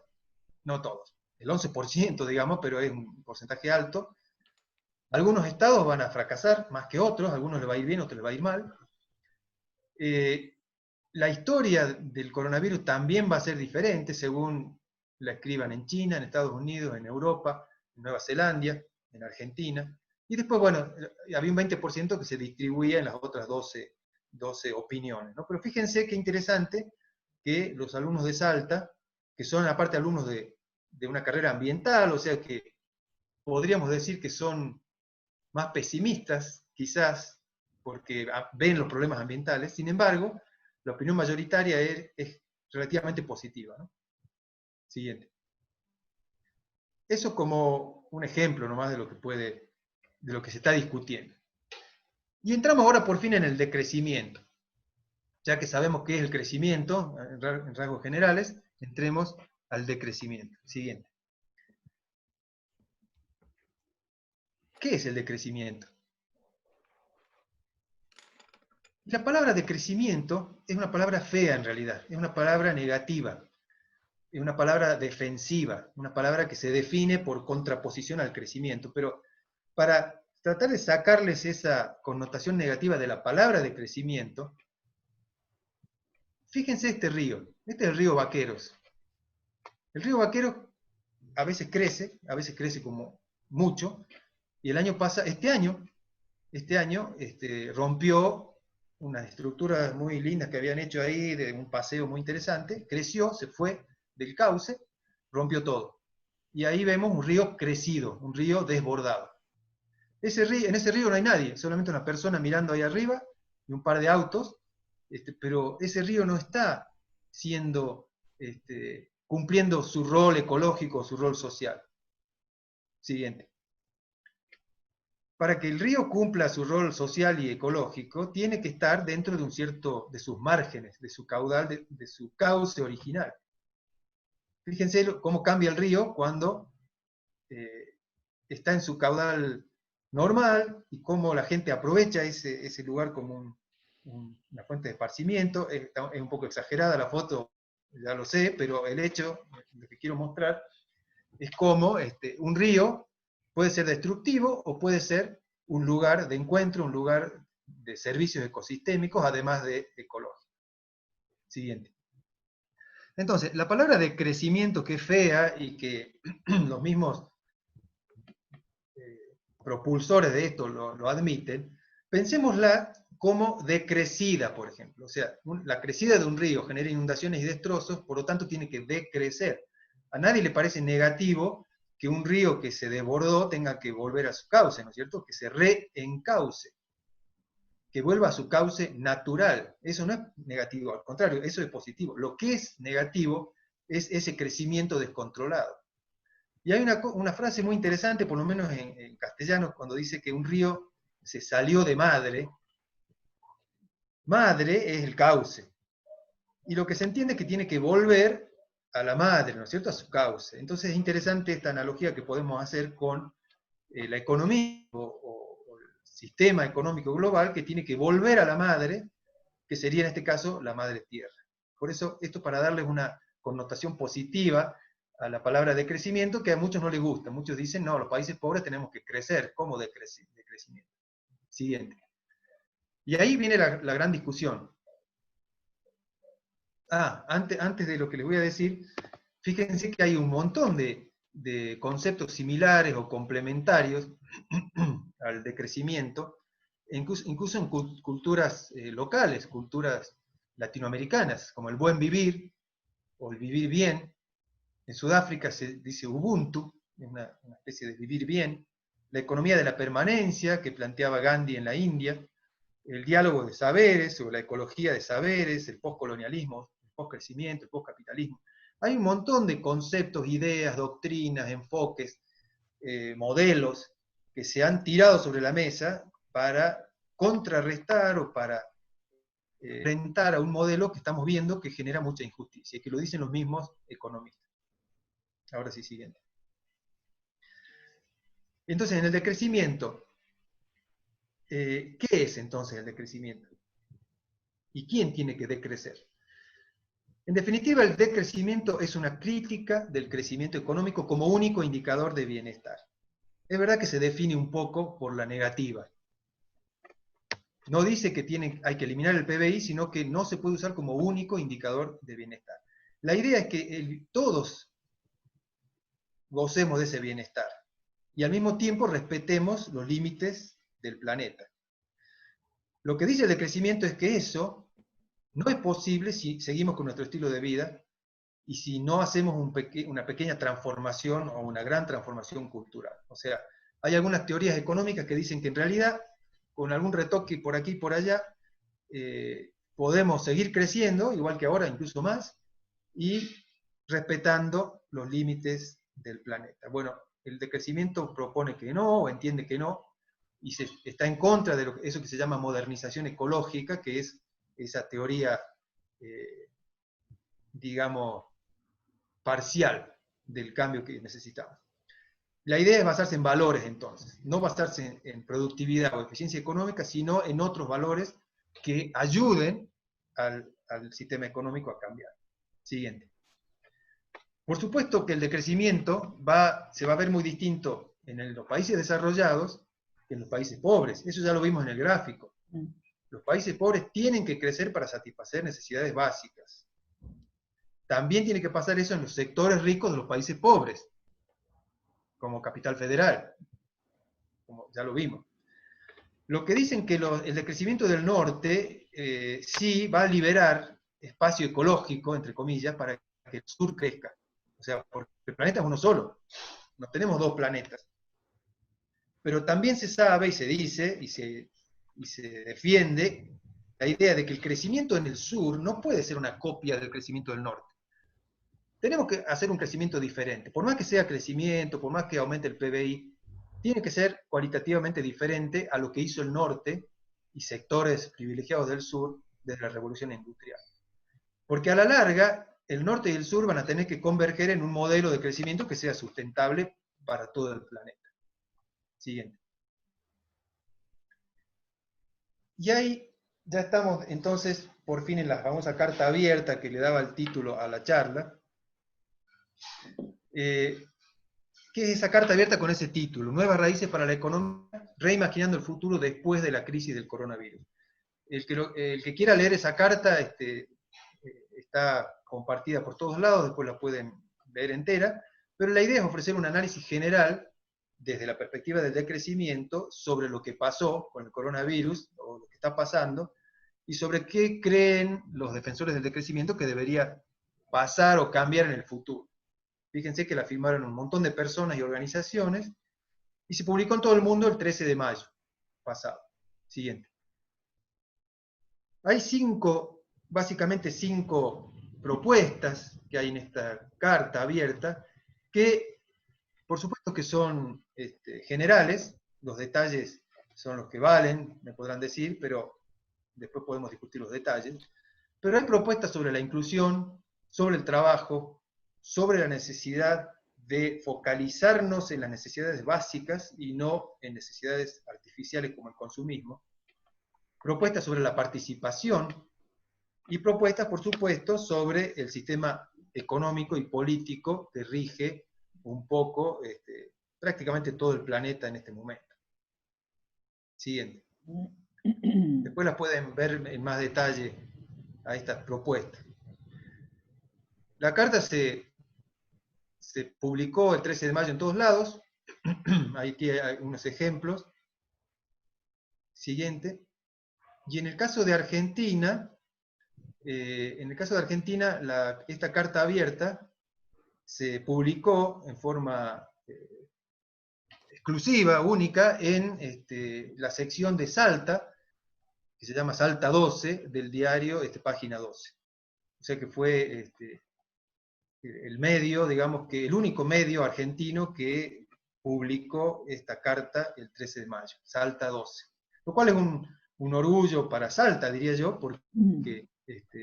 no todos, el 11%, digamos, pero es un porcentaje alto. Algunos estados van a fracasar más que otros, a algunos les va a ir bien, a otros les va a ir mal. La historia del coronavirus también va a ser diferente según la escriban en China, en Estados Unidos, en Europa, en Nueva Zelanda, en Argentina. Y después, bueno, había un 20% que se distribuía en las otras 12 opiniones, ¿no? Pero fíjense qué interesante que los alumnos de Salta, que son aparte alumnos de una carrera ambiental, o sea que podríamos decir que son más pesimistas, quizás, porque ven los problemas ambientales, sin embargo, la opinión mayoritaria es relativamente positiva, ¿no? Siguiente. Eso como un ejemplo nomás de lo que se está discutiendo. Y entramos ahora por fin en el decrecimiento. Ya que sabemos qué es el crecimiento, en rasgos generales, entremos al decrecimiento. Siguiente. ¿Qué es el decrecimiento? La palabra decrecimiento es una palabra fea en realidad, es una palabra negativa, es una palabra defensiva, una palabra que se define por contraposición al crecimiento, pero para tratar de sacarles esa connotación negativa de la palabra decrecimiento, fíjense este río. Este es el río Vaqueros. El río Vaqueros a veces crece como mucho, y el año pasado, este año rompió unas estructuras muy lindas que habían hecho ahí, de un paseo muy interesante, creció, se fue del cauce, rompió todo. Y ahí vemos un río crecido, un río desbordado. En ese río no hay nadie, solamente una persona mirando ahí arriba y un par de autos, pero ese río no está siendo, cumpliendo su rol ecológico, su rol social. Siguiente. Para que el río cumpla su rol social y ecológico, tiene que estar dentro de de sus márgenes, de su caudal, de su cauce original. Fíjense cómo cambia el río cuando está en su caudal normal y cómo la gente aprovecha ese lugar como una fuente de esparcimiento. Es un poco exagerada la foto, ya lo sé, pero el hecho, lo que quiero mostrar, es cómo un río puede ser destructivo o puede ser un lugar de encuentro, un lugar de servicios ecosistémicos, además de ecológicos. Siguiente. Entonces, la palabra de crecimiento, que es fea y que los mismos propulsores de esto lo admiten, pensémosla como decrecida, por ejemplo. O sea, la crecida de un río genera inundaciones y destrozos, por lo tanto tiene que decrecer. A nadie le parece negativo que un río que se desbordó tenga que volver a su cauce, ¿no es cierto? Que se reencauce, que vuelva a su cauce natural. Eso no es negativo, al contrario, eso es positivo. Lo que es negativo es ese crecimiento descontrolado. Y hay una frase muy interesante, por lo menos en castellano, cuando dice que un río se salió de madre. Madre es el cauce. Y lo que se entiende es que tiene que volver a la madre, ¿no es cierto?, a su cauce. Entonces es interesante esta analogía que podemos hacer con la economía o el sistema económico global, que tiene que volver a la madre, que sería en este caso la madre tierra. Por eso, esto para darles una connotación positiva a la palabra de crecimiento, que a muchos no les gusta. Muchos dicen, no, los países pobres tenemos que crecer. ¿Cómo de crecimiento? Siguiente. Y ahí viene la gran discusión. Antes de lo que les voy a decir, fíjense que hay un montón de conceptos similares o complementarios al decrecimiento, incluso en culturas locales, culturas latinoamericanas, como el buen vivir o el vivir bien. En Sudáfrica se dice Ubuntu, es una especie de vivir bien. La economía de la permanencia, que planteaba Gandhi en la India. El diálogo de saberes, o la ecología de saberes, el postcolonialismo, el postcrecimiento, el postcapitalismo. Hay un montón de conceptos, ideas, doctrinas, enfoques, modelos que se han tirado sobre la mesa para contrarrestar o para enfrentar a un modelo que estamos viendo que genera mucha injusticia, y que lo dicen los mismos economistas. Ahora sí, siguiente. Entonces, en el decrecimiento, ¿qué es entonces el decrecimiento? ¿Y quién tiene que decrecer? En definitiva, el decrecimiento es una crítica del crecimiento económico como único indicador de bienestar. Es verdad que se define un poco por la negativa. No dice que hay que eliminar el PBI, sino que no se puede usar como único indicador de bienestar. La idea es que todos gocemos de ese bienestar y al mismo tiempo respetemos los límites del planeta. Lo que dice el decrecimiento es que eso no es posible si seguimos con nuestro estilo de vida y si no hacemos una pequeña transformación o una gran transformación cultural. O sea, hay algunas teorías económicas que dicen que en realidad, con algún retoque por aquí y por allá, podemos seguir creciendo, igual que ahora, incluso más, y respetando los límites del planeta. Bueno, el decrecimiento propone que no, o entiende que no, y está en contra de eso que se llama modernización ecológica, que es esa teoría, digamos, parcial del cambio que necesitamos. La idea es basarse en valores, entonces, no basarse en productividad o eficiencia económica, sino en otros valores que ayuden al sistema económico a cambiar. Siguiente. Por supuesto que el decrecimiento se va a ver muy distinto en los países desarrollados que en los países pobres. Eso ya lo vimos en el gráfico. Los países pobres tienen que crecer para satisfacer necesidades básicas. También tiene que pasar eso en los sectores ricos de los países pobres, como Capital Federal, como ya lo vimos. Lo que dicen que el decrecimiento del norte sí va a liberar espacio ecológico, entre comillas, para que el sur crezca. O sea, porque el planeta es uno solo, no tenemos dos planetas. Pero también se sabe y se dice y se defiende la idea de que el crecimiento en el sur no puede ser una copia del crecimiento del norte. Tenemos que hacer un crecimiento diferente. Por más que sea crecimiento, por más que aumente el PBI, tiene que ser cualitativamente diferente a lo que hizo el norte y sectores privilegiados del sur desde la revolución industrial. Porque a la larga, el norte y el sur van a tener que converger en un modelo de crecimiento que sea sustentable para todo el planeta. Siguiente. Y ahí ya estamos entonces por fin en la famosa carta abierta que le daba el título a la charla. ¿Qué es esa carta abierta con ese título? Nuevas raíces para la economía, reimaginando el futuro después de la crisis del coronavirus. El que quiera leer esa carta está compartida por todos lados, después la pueden leer entera, pero la idea es ofrecer un análisis general desde la perspectiva del decrecimiento sobre lo que pasó con el coronavirus, o lo que está pasando, y sobre qué creen los defensores del decrecimiento que debería pasar o cambiar en el futuro. Fíjense que la firmaron un montón de personas y organizaciones, y se publicó en todo el mundo el 13 de mayo pasado. Siguiente. Hay básicamente cinco propuestas que hay en esta carta abierta, que por supuesto que son generales, los detalles son los que valen, me podrán decir, pero después podemos discutir los detalles. Pero hay propuestas sobre la inclusión, sobre el trabajo, sobre la necesidad de focalizarnos en las necesidades básicas y no en necesidades artificiales como el consumismo. Propuestas sobre la participación y propuestas, por supuesto, sobre el sistema económico y político que rige un poco prácticamente todo el planeta en este momento. Siguiente. Después las pueden ver en más detalle a estas propuestas. La carta se publicó el 13 de mayo en todos lados. Ahí hay unos ejemplos. Siguiente. Y en el caso de Argentina, esta carta abierta se publicó en forma exclusiva, única, en la sección de Salta, que se llama Salta 12, del diario Página 12. O sea que fue el medio, digamos que el único medio argentino que publicó esta carta el 13 de mayo, Salta 12. Lo cual es un orgullo para Salta, diría yo, porque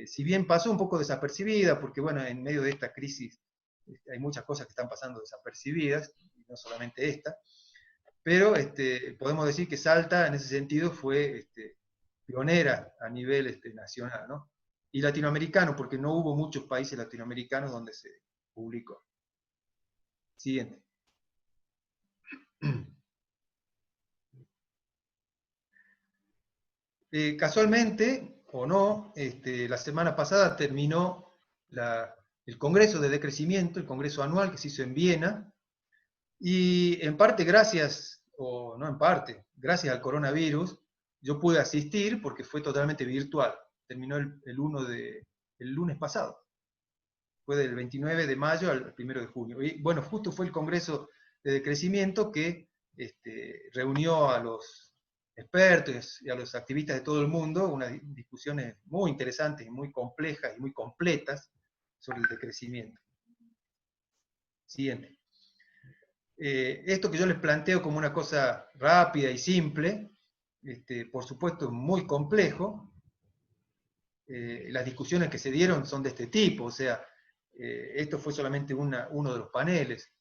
si bien pasó un poco desapercibida, porque bueno, en medio de esta crisis hay muchas cosas que están pasando desapercibidas, y no solamente esta, pero podemos decir que Salta en ese sentido fue pionera a nivel nacional, ¿no? Y latinoamericano, porque no hubo muchos países latinoamericanos donde se publicó. Siguiente. Casualmente, o no, la semana pasada terminó el Congreso de Decrecimiento, el Congreso anual que se hizo en Viena, y en parte gracias, o no en parte, gracias al coronavirus, yo pude asistir porque fue totalmente virtual. Terminó el lunes pasado. Fue del 29 de mayo al 1 de junio. Y bueno, justo fue el Congreso de Decrecimiento que reunió a los expertos y a los activistas de todo el mundo, unas discusiones muy interesantes y muy complejas y muy completas sobre el decrecimiento. Siguiente. Esto que yo les planteo como una cosa rápida y simple, por supuesto es muy complejo. Las discusiones que se dieron son de este tipo, o sea, esto fue solamente uno de los paneles.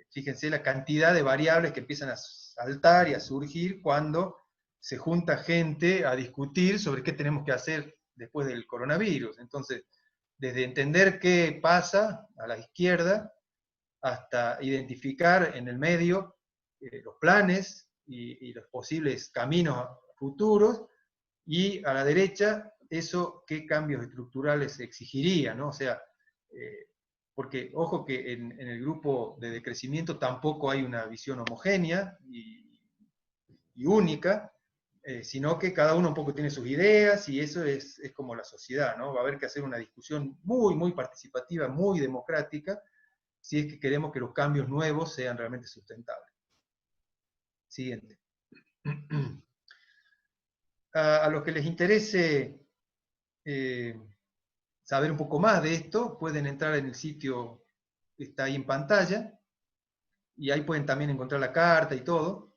Fíjense la cantidad de variables que empiezan a saltar y a surgir cuando se junta gente a discutir sobre qué tenemos que hacer después del coronavirus. Entonces, desde entender qué pasa a la izquierda, hasta identificar en el medio los planes y los posibles caminos futuros, Y a la derecha, eso, ¿qué cambios estructurales exigiría? ¿No? O sea, porque ojo que en el grupo de decrecimiento tampoco hay una visión homogénea y única, sino que cada uno un poco tiene sus ideas y eso es como la sociedad, ¿no? Va a haber que hacer una discusión muy, muy participativa, muy democrática, si es que queremos que los cambios nuevos sean realmente sustentables. Siguiente. A los que les interese saber un poco más de esto, pueden entrar en el sitio que está ahí en pantalla, y ahí pueden también encontrar la carta y todo.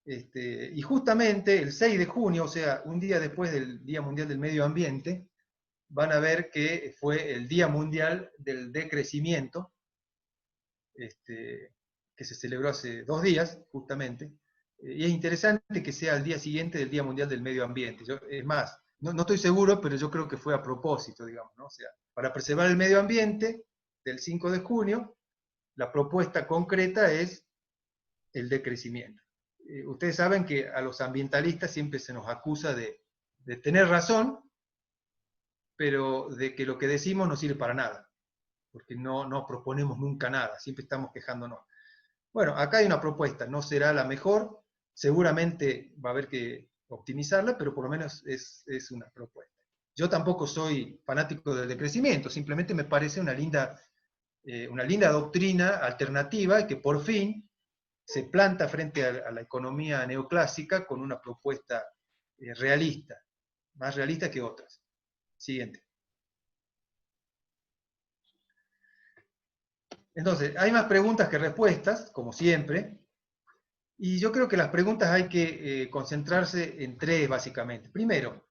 Y justamente el 6 de junio, o sea, un día después del Día Mundial del Medio Ambiente, van a ver que fue el Día Mundial del Decrecimiento, que se celebró hace 2 días, justamente. Y es interesante que sea el día siguiente del Día Mundial del Medio Ambiente. Es más, no estoy seguro, pero yo creo que fue a propósito, digamos, ¿no? O sea, para preservar el medio ambiente, del 5 de junio, la propuesta concreta es el decrecimiento. Ustedes saben que a los ambientalistas siempre se nos acusa de tener razón, pero de que lo que decimos no sirve para nada, porque no proponemos nunca nada, siempre estamos quejándonos. Bueno, acá hay una propuesta, no será la mejor, seguramente va a haber que optimizarla, pero por lo menos es una propuesta. Yo tampoco soy fanático del decrecimiento, simplemente me parece una linda doctrina alternativa que por fin se planta frente a la economía neoclásica con una propuesta realista, más realista que otras. Siguiente. Entonces, hay más preguntas que respuestas, como siempre, y yo creo que las preguntas hay que concentrarse en 3, básicamente. Primero,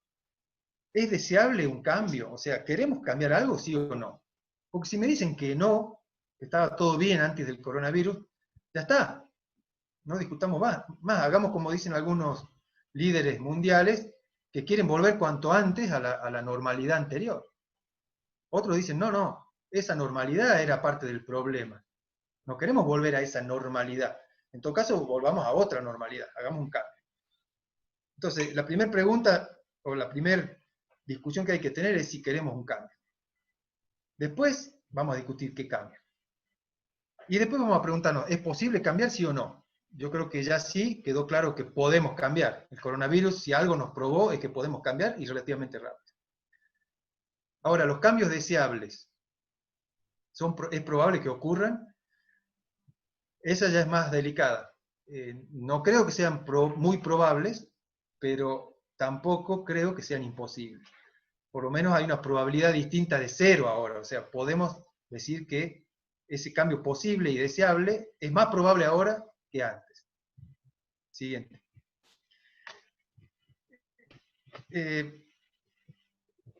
¿es deseable un cambio? O sea, ¿queremos cambiar algo, sí o no? Porque si me dicen que no, que estaba todo bien antes del coronavirus, ya está, no discutamos más, hagamos como dicen algunos líderes mundiales, que quieren volver cuanto antes a la normalidad anterior. Otros dicen, no, esa normalidad era parte del problema. No queremos volver a esa normalidad. En todo caso, volvamos a otra normalidad, hagamos un cambio. Entonces, la primera pregunta, o la primera discusión que hay que tener es si queremos un cambio. Después, vamos a discutir qué cambio. Y después vamos a preguntarnos, ¿es posible cambiar sí o no? Yo creo que ya sí quedó claro que podemos cambiar. El coronavirus, si algo nos probó, es que podemos cambiar y relativamente rápido. Ahora, los cambios deseables, ¿es probable que ocurran? Esa ya es más delicada. No creo que sean muy probables, pero tampoco creo que sean imposibles. Por lo menos hay una probabilidad distinta de 0 ahora. O sea, podemos decir que ese cambio posible y deseable es más probable ahora que antes. Siguiente.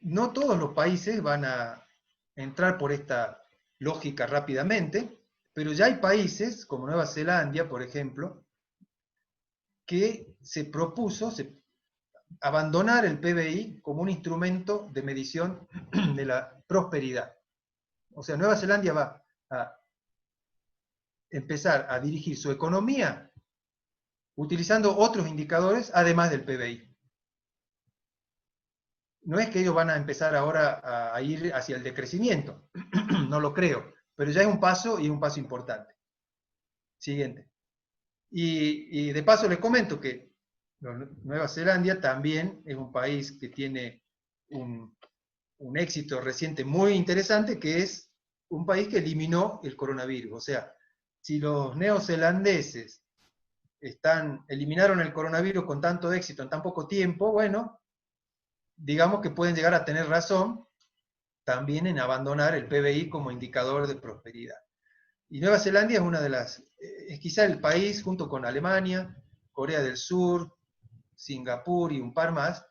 No todos los países van a entrar por esta lógica rápidamente, pero ya hay países, como Nueva Zelanda, por ejemplo, que se propuso abandonar el PBI como un instrumento de medición de la prosperidad. O sea, Nueva Zelanda va a empezar a dirigir su economía utilizando otros indicadores además del PBI. No es que ellos van a empezar ahora a ir hacia el decrecimiento, no lo creo, pero ya es un paso y un paso importante. Siguiente. Y de paso les comento que Nueva Zelanda también es un país que tiene un éxito reciente muy interesante, que es un país que eliminó el coronavirus. O sea, si los neozelandeses eliminaron el coronavirus con tanto éxito en tan poco tiempo, bueno, digamos que pueden llegar a tener razón también en abandonar el PBI como indicador de prosperidad. Y Nueva Zelanda es es quizá el país, junto con Alemania, Corea del Sur, Singapur y un par más,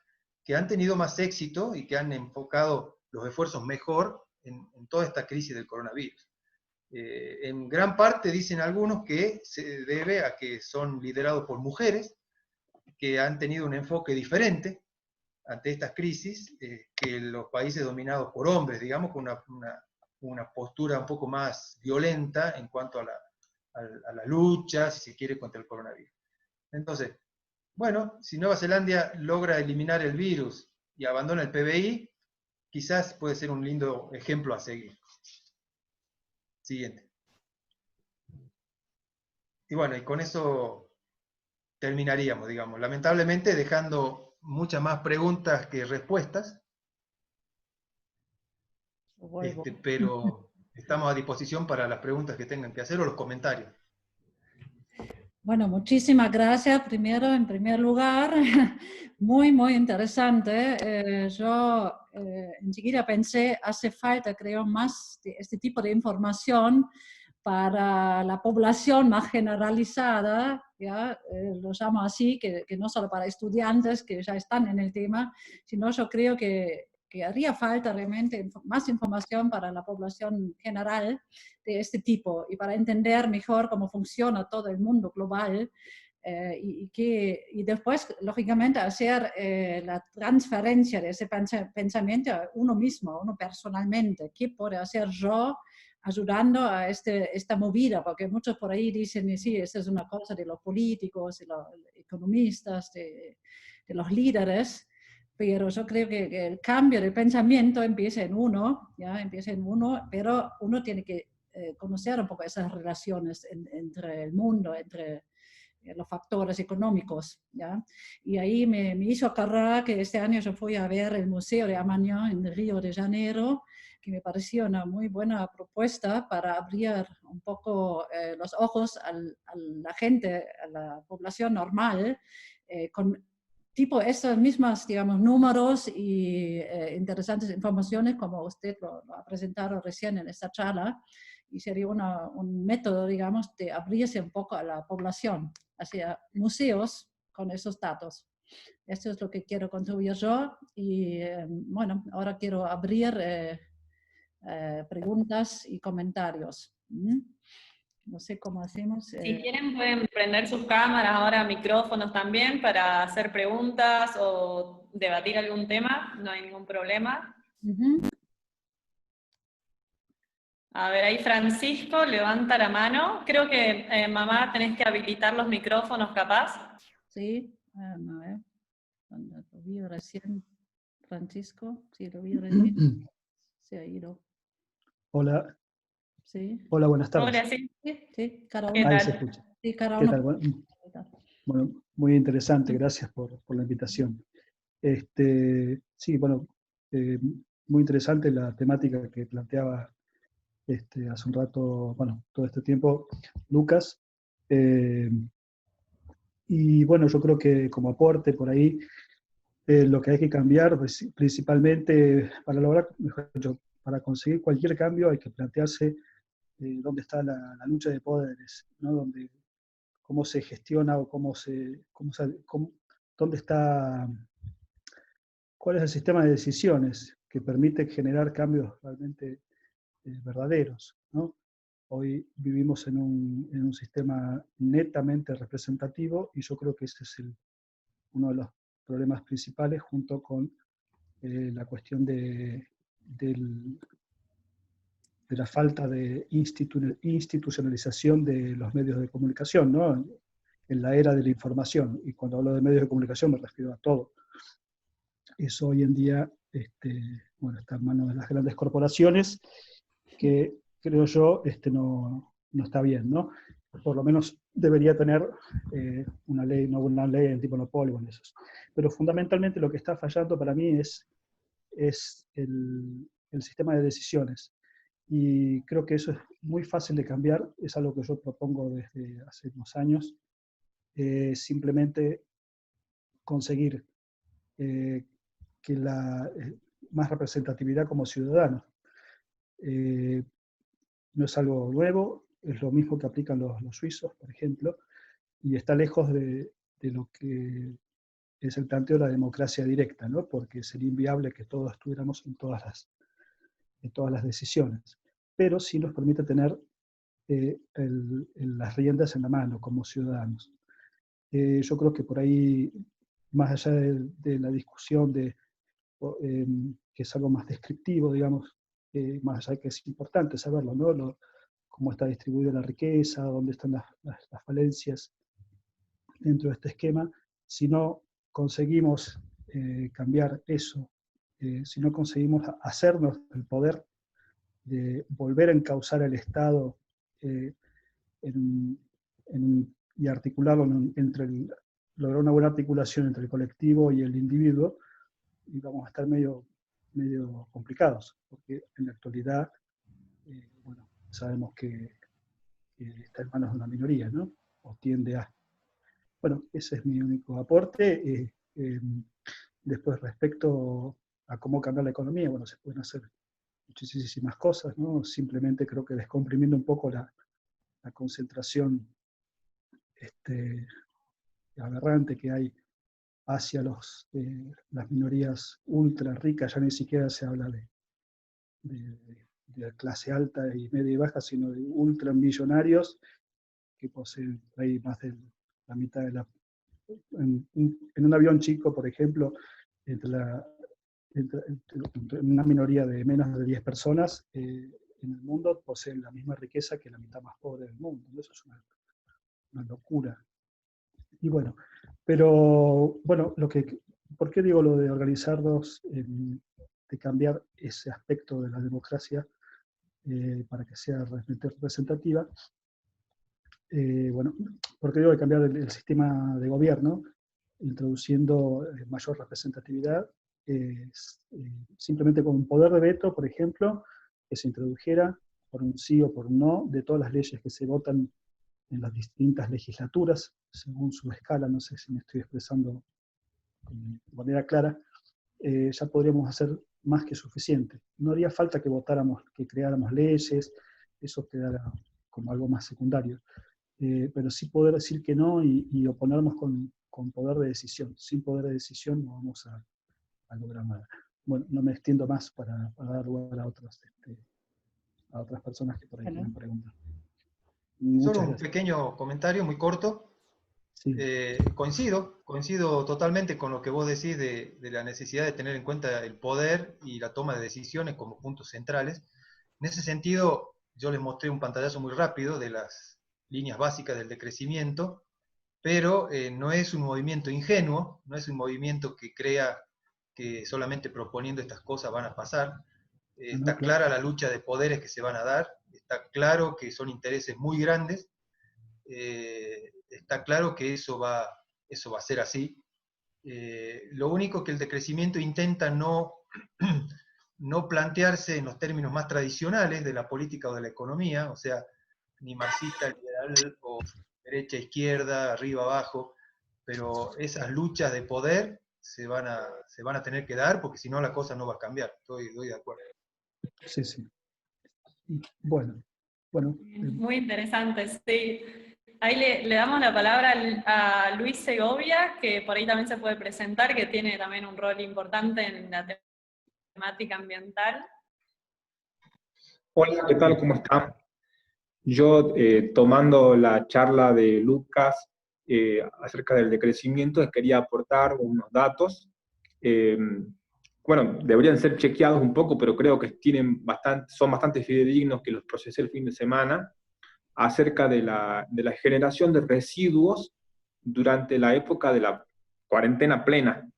que han tenido más éxito y que han enfocado los esfuerzos mejor en toda esta crisis del coronavirus. En gran parte dicen algunos que se debe a que son liderados por mujeres, que han tenido un enfoque diferente ante estas crisis que los países dominados por hombres, digamos, con una postura un poco más violenta en cuanto a la lucha, si se quiere, contra el coronavirus. Entonces, Bueno, si Nueva Zelanda logra eliminar el virus y abandona el PBI, quizás puede ser un lindo ejemplo a seguir. Siguiente. Y bueno, y con eso terminaríamos, digamos. Lamentablemente dejando muchas más preguntas que respuestas, Vuelvo. pero estamos a disposición para las preguntas que tengan que hacer o los comentarios. Bueno, muchísimas gracias primero, en primer lugar. Muy, muy interesante. Yo enseguida pensé, hace falta, creo, más de este tipo de información para la población más generalizada, ¿ya? Lo llamo así, que no solo para estudiantes que ya están en el tema, sino yo creo que haría falta realmente más información para la población general de este tipo y para entender mejor cómo funciona todo el mundo global. Y después, lógicamente, hacer la transferencia de ese pensamiento a uno mismo, a uno personalmente. ¿Qué puedo hacer yo ayudando a esta movida? Porque muchos por ahí dicen, sí, esta es una cosa de los políticos, de los economistas, de los líderes, pero yo creo que el cambio de pensamiento empieza en uno, ¿ya? Empieza en uno, pero uno tiene que conocer un poco esas relaciones entre el mundo, entre los factores económicos, ¿ya? Y ahí me hizo acordar que este año yo fui a ver el Museo de Amaño en Río de Janeiro, que me pareció una muy buena propuesta para abrir un poco los ojos a la gente, a la población normal, con tipo esas mismas, digamos, números y interesantes informaciones como usted lo ha presentado recién en esta charla, y sería un método, digamos, de abrirse un poco a la población, hacia museos con esos datos. Esto es lo que quiero contribuir yo y bueno, ahora quiero abrir preguntas y comentarios. No sé cómo hacemos. Si quieren pueden prender sus cámaras, ahora micrófonos también, para hacer preguntas o debatir algún tema, no hay ningún problema. A ver, ahí Francisco levanta la mano. Creo que, mamá, tenés que habilitar los micrófonos, capaz. Sí, a ver, cuando lo vi recién, Francisco, sí, lo vi recién, se ha ido. Hola, Sí. hola, buenas tardes. Hola, sí. Sí, cada ¿Qué uno. Ahí se tal? escucha. Sí, cada ¿Qué uno. tal? Bueno, muy interesante, gracias por la invitación. Sí, bueno, muy interesante la temática que planteaba hace un rato, bueno, todo este tiempo, Lucas. Eh, y bueno, yo creo que como aporte por ahí, lo que hay que cambiar, pues, principalmente para lograr, mejor dicho, para conseguir cualquier cambio hay que plantearse dónde está la lucha de poderes, ¿no? Cómo se gestiona o dónde está, cuál es el sistema de decisiones que permite generar cambios realmente verdaderos, ¿no? Hoy vivimos en un sistema netamente representativo y yo creo que ese es uno de los problemas principales junto con la cuestión de la falta de institucionalización de los medios de comunicación, ¿no? En la era de la información. Y cuando hablo de medios de comunicación me refiero a todo. Eso hoy en día bueno, está en manos de las grandes corporaciones, que creo yo no está bien, ¿no? Por lo menos debería tener una ley, no una ley antimonopolio en eso. Pero fundamentalmente lo que está fallando para mí es el sistema de decisiones. Y creo que eso es muy fácil de cambiar, es algo que yo propongo desde hace unos años, simplemente conseguir que más representatividad como ciudadanos. No es algo nuevo, es lo mismo que aplican los suizos, por ejemplo, y está lejos de lo que es el planteo de la democracia directa, ¿no? Porque sería inviable que todos estuviéramos en todas las decisiones, pero sí nos permite tener las riendas en la mano como ciudadanos. Yo creo que por ahí, más allá de la discusión que es algo más descriptivo, digamos, más allá de que es importante saberlo, ¿no? Cómo está distribuida la riqueza, dónde están las falencias dentro de este esquema, si no conseguimos cambiar eso, si no conseguimos hacernos el poder de volver a encauzar el Estado y articularlo lograr una buena articulación entre el colectivo y el individuo, y vamos a estar medio complicados, porque en la actualidad, bueno, sabemos que está en manos de una minoría, ¿no? O tiende a. Bueno, ese es mi único aporte. Después, respecto a cómo cambiar la economía, bueno, se pueden hacer muchísimas cosas, ¿no? Simplemente creo que descomprimiendo un poco la concentración aberrante que hay hacia las minorías ultra ricas, ya ni siquiera se habla de clase alta y media y baja, sino de ultramillonarios que poseen ahí más de la mitad de la... En un avión chico, por ejemplo, entre una minoría de menos de 10 personas en el mundo poseen la misma riqueza que la mitad más pobre del mundo. Eso es una locura. Y bueno, pero bueno, ¿por qué digo lo de organizarnos, de cambiar ese aspecto de la democracia para que sea representativa? Bueno, ¿por qué digo de cambiar el sistema de gobierno, introduciendo mayor representatividad? Simplemente con un poder de veto, por ejemplo, que se introdujera por un sí o por un no de todas las leyes que se votan en las distintas legislaturas, según su escala, no sé si me estoy expresando de manera clara, ya podríamos hacer más que suficiente. No haría falta que votáramos, que creáramos leyes, eso quedara como algo más secundario, pero sí poder decir que no y oponernos con poder de decisión. Sin poder de decisión no vamos a lograr nada. Bueno, no me extiendo más para dar lugar a otras personas que por ahí quieren preguntar. Solo un pequeño comentario muy corto. Sí. Coincido totalmente con lo que vos decís de la necesidad de tener en cuenta el poder y la toma de decisiones como puntos centrales. En ese sentido, yo les mostré un pantallazo muy rápido de las líneas básicas del decrecimiento, pero no es un movimiento ingenuo, no es un movimiento que crea que solamente proponiendo estas cosas van a pasar. Está clara la lucha de poderes que se van a dar, está claro que son intereses muy grandes, está claro que eso va a ser así. Lo único que el decrecimiento intenta no plantearse en los términos más tradicionales de la política o de la economía, o sea, ni marxista, liberal, o derecha-izquierda, arriba-abajo, pero esas luchas de poder se van a tener que dar, porque si no la cosa no va a cambiar, estoy de acuerdo. Sí, sí. Bueno. Muy interesante, sí. Ahí le damos la palabra a Luis Segovia, que por ahí también se puede presentar, que tiene también un rol importante en la temática ambiental. Hola, ¿qué tal? ¿Cómo están? Yo, tomando la charla de Lucas acerca del decrecimiento, les quería aportar unos datos. Bueno, deberían ser chequeados un poco, pero creo que son bastante fidedignos, que los procesé el fin de semana, acerca de la generación de residuos durante la época de la cuarentena plena.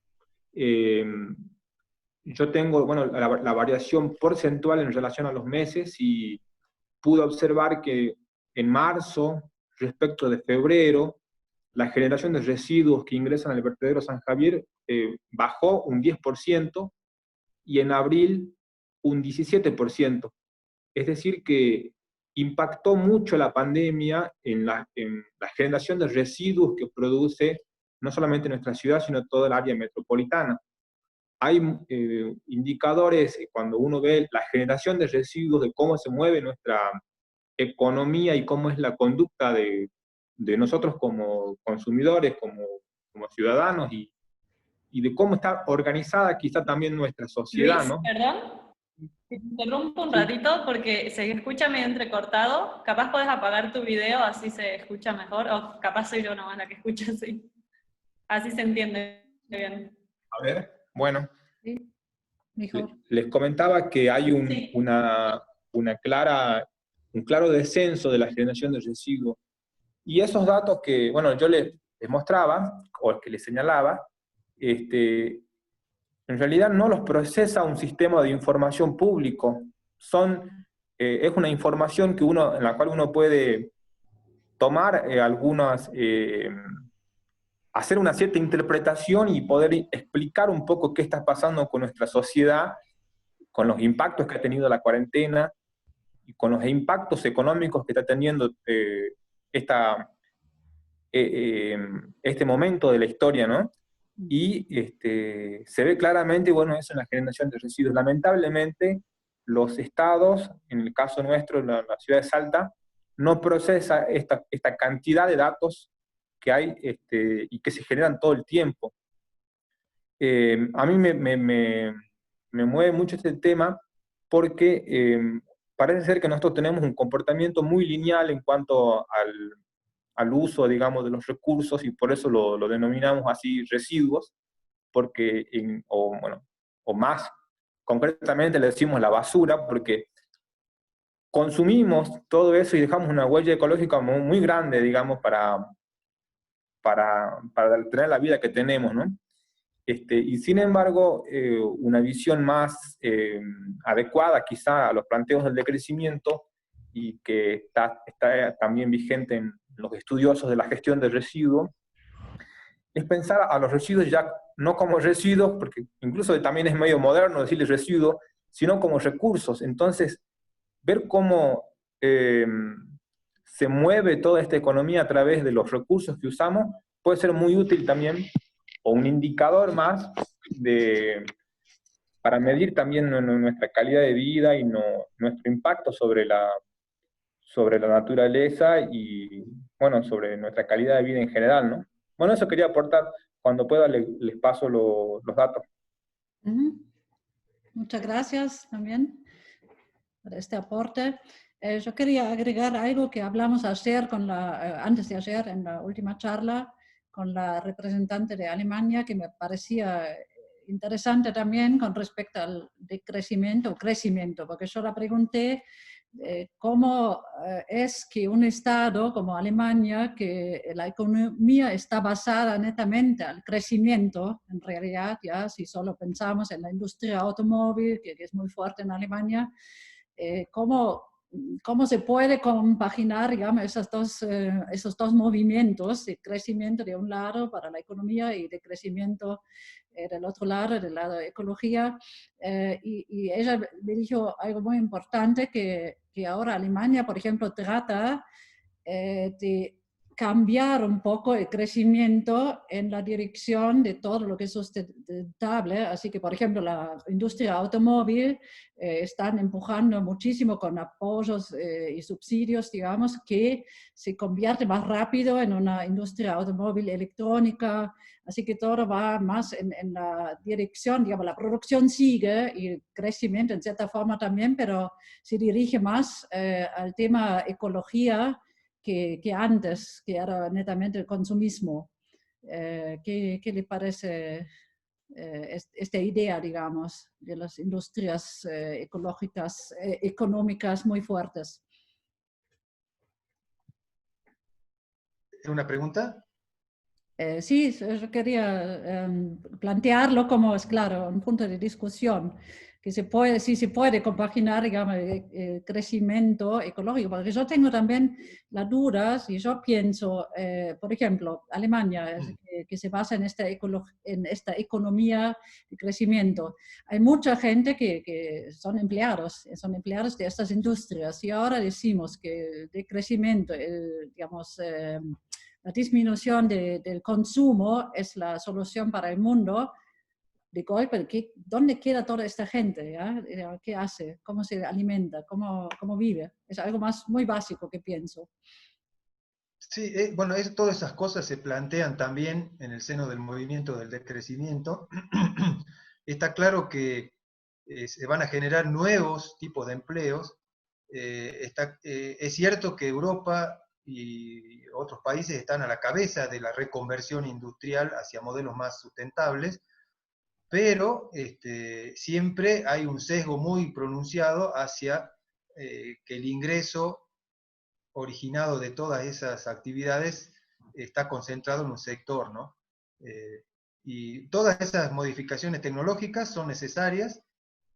Yo tengo, bueno, la variación porcentual en relación a los meses, y pude observar que en marzo, respecto de febrero, la generación de residuos que ingresan al vertedero San Javier bajó un 10%, y en abril un 17%. Es decir, que impactó mucho la pandemia en la generación de residuos que produce no solamente nuestra ciudad, sino toda el área metropolitana. Hay indicadores, cuando uno ve la generación de residuos, de cómo se mueve nuestra economía y cómo es la conducta de nosotros como consumidores, como ciudadanos, y de cómo está organizada quizá también nuestra sociedad, Luis, ¿no? Perdón, te interrumpo un ratito porque se escucha medio entrecortado. Capaz podés apagar tu video, así se escucha mejor, o capaz soy yo nomás la que escucha así. Así se entiende bien. A ver, bueno. Sí, mejor. Les comentaba que hay un claro descenso de la generación de residuos. Y esos datos que, bueno, yo les les mostraba, o que les señalaba, en realidad no los procesa un sistema de información público, es una información en la cual uno puede tomar hacer una cierta interpretación y poder explicar un poco qué está pasando con nuestra sociedad, con los impactos que ha tenido la cuarentena y con los impactos económicos que está teniendo este momento de la historia, ¿no? Y se ve claramente, bueno, eso en la generación de residuos. Lamentablemente, los estados, en el caso nuestro, la ciudad de Salta, no procesa esta cantidad de datos que hay y que se generan todo el tiempo. A mí me mueve mucho este tema porque parece ser que nosotros tenemos un comportamiento muy lineal en cuanto al uso, digamos, de los recursos, y por eso lo denominamos así residuos, porque, o más concretamente le decimos la basura, porque consumimos todo eso y dejamos una huella ecológica muy, muy grande, digamos, para tener la vida que tenemos, ¿no? Y sin embargo, una visión más adecuada quizá a los planteos del decrecimiento, y que está también vigente en los estudiosos de la gestión de residuos, es pensar a los residuos ya no como residuos, porque incluso también es medio moderno decirles residuos, sino como recursos. Entonces, ver cómo se mueve toda esta economía a través de los recursos que usamos puede ser muy útil también, o un indicador más para medir también nuestra calidad de vida y nuestro impacto sobre la naturaleza y, bueno, sobre nuestra calidad de vida en general, ¿no? Bueno, eso quería aportar. Cuando pueda les paso los datos. Muchas gracias también por este aporte. Yo quería agregar algo que hablamos ayer antes de ayer, en la última charla, con la representante de Alemania, que me parecía interesante también con respecto al decrecimiento o crecimiento, porque yo la pregunté cómo es que un Estado como Alemania, que la economía está basada netamente al crecimiento, en realidad, ya si solo pensamos en la industria automóvil, que es muy fuerte en Alemania, cómo se puede compaginar, digamos, esos dos movimientos de crecimiento de un lado para la economía y de crecimiento del otro lado, del lado de ecología. Y ella me dijo algo muy importante, que ahora Alemania, por ejemplo, trata de cambiar un poco el crecimiento en la dirección de todo lo que es sustentable. Así que, por ejemplo, la industria automóvil están empujando muchísimo con apoyos y subsidios, digamos, que se convierte más rápido en una industria automóvil electrónica. Así que todo va más en la dirección, digamos, la producción sigue y el crecimiento en cierta forma también, pero se dirige más al tema ecología, que antes, que era netamente el consumismo. ¿Qué le parece esta idea, digamos, de las industrias ecológicas, económicas muy fuertes? ¿Es una pregunta? Sí, yo quería plantearlo como, es claro, un punto de discusión, que sí se puede compaginar, digamos, el crecimiento ecológico, porque yo tengo también las dudas, y yo pienso, por ejemplo, Alemania, que se basa en esta economía de crecimiento. Hay mucha gente que son empleados de estas industrias, y ahora decimos que de crecimiento, digamos, la disminución del consumo es la solución para el mundo. De golpe, ¿dónde queda toda esta gente? ¿Ya? ¿Qué hace? ¿Cómo se alimenta? ¿Cómo vive? Es algo muy básico que pienso. Sí, bueno, todas esas cosas se plantean también en el seno del movimiento del decrecimiento. Está claro que se van a generar nuevos tipos de empleos. Es cierto que Europa y otros países están a la cabeza de la reconversión industrial hacia modelos más sustentables, pero siempre hay un sesgo muy pronunciado hacia que el ingreso originado de todas esas actividades está concentrado en un sector, ¿no? Y todas esas modificaciones tecnológicas son necesarias,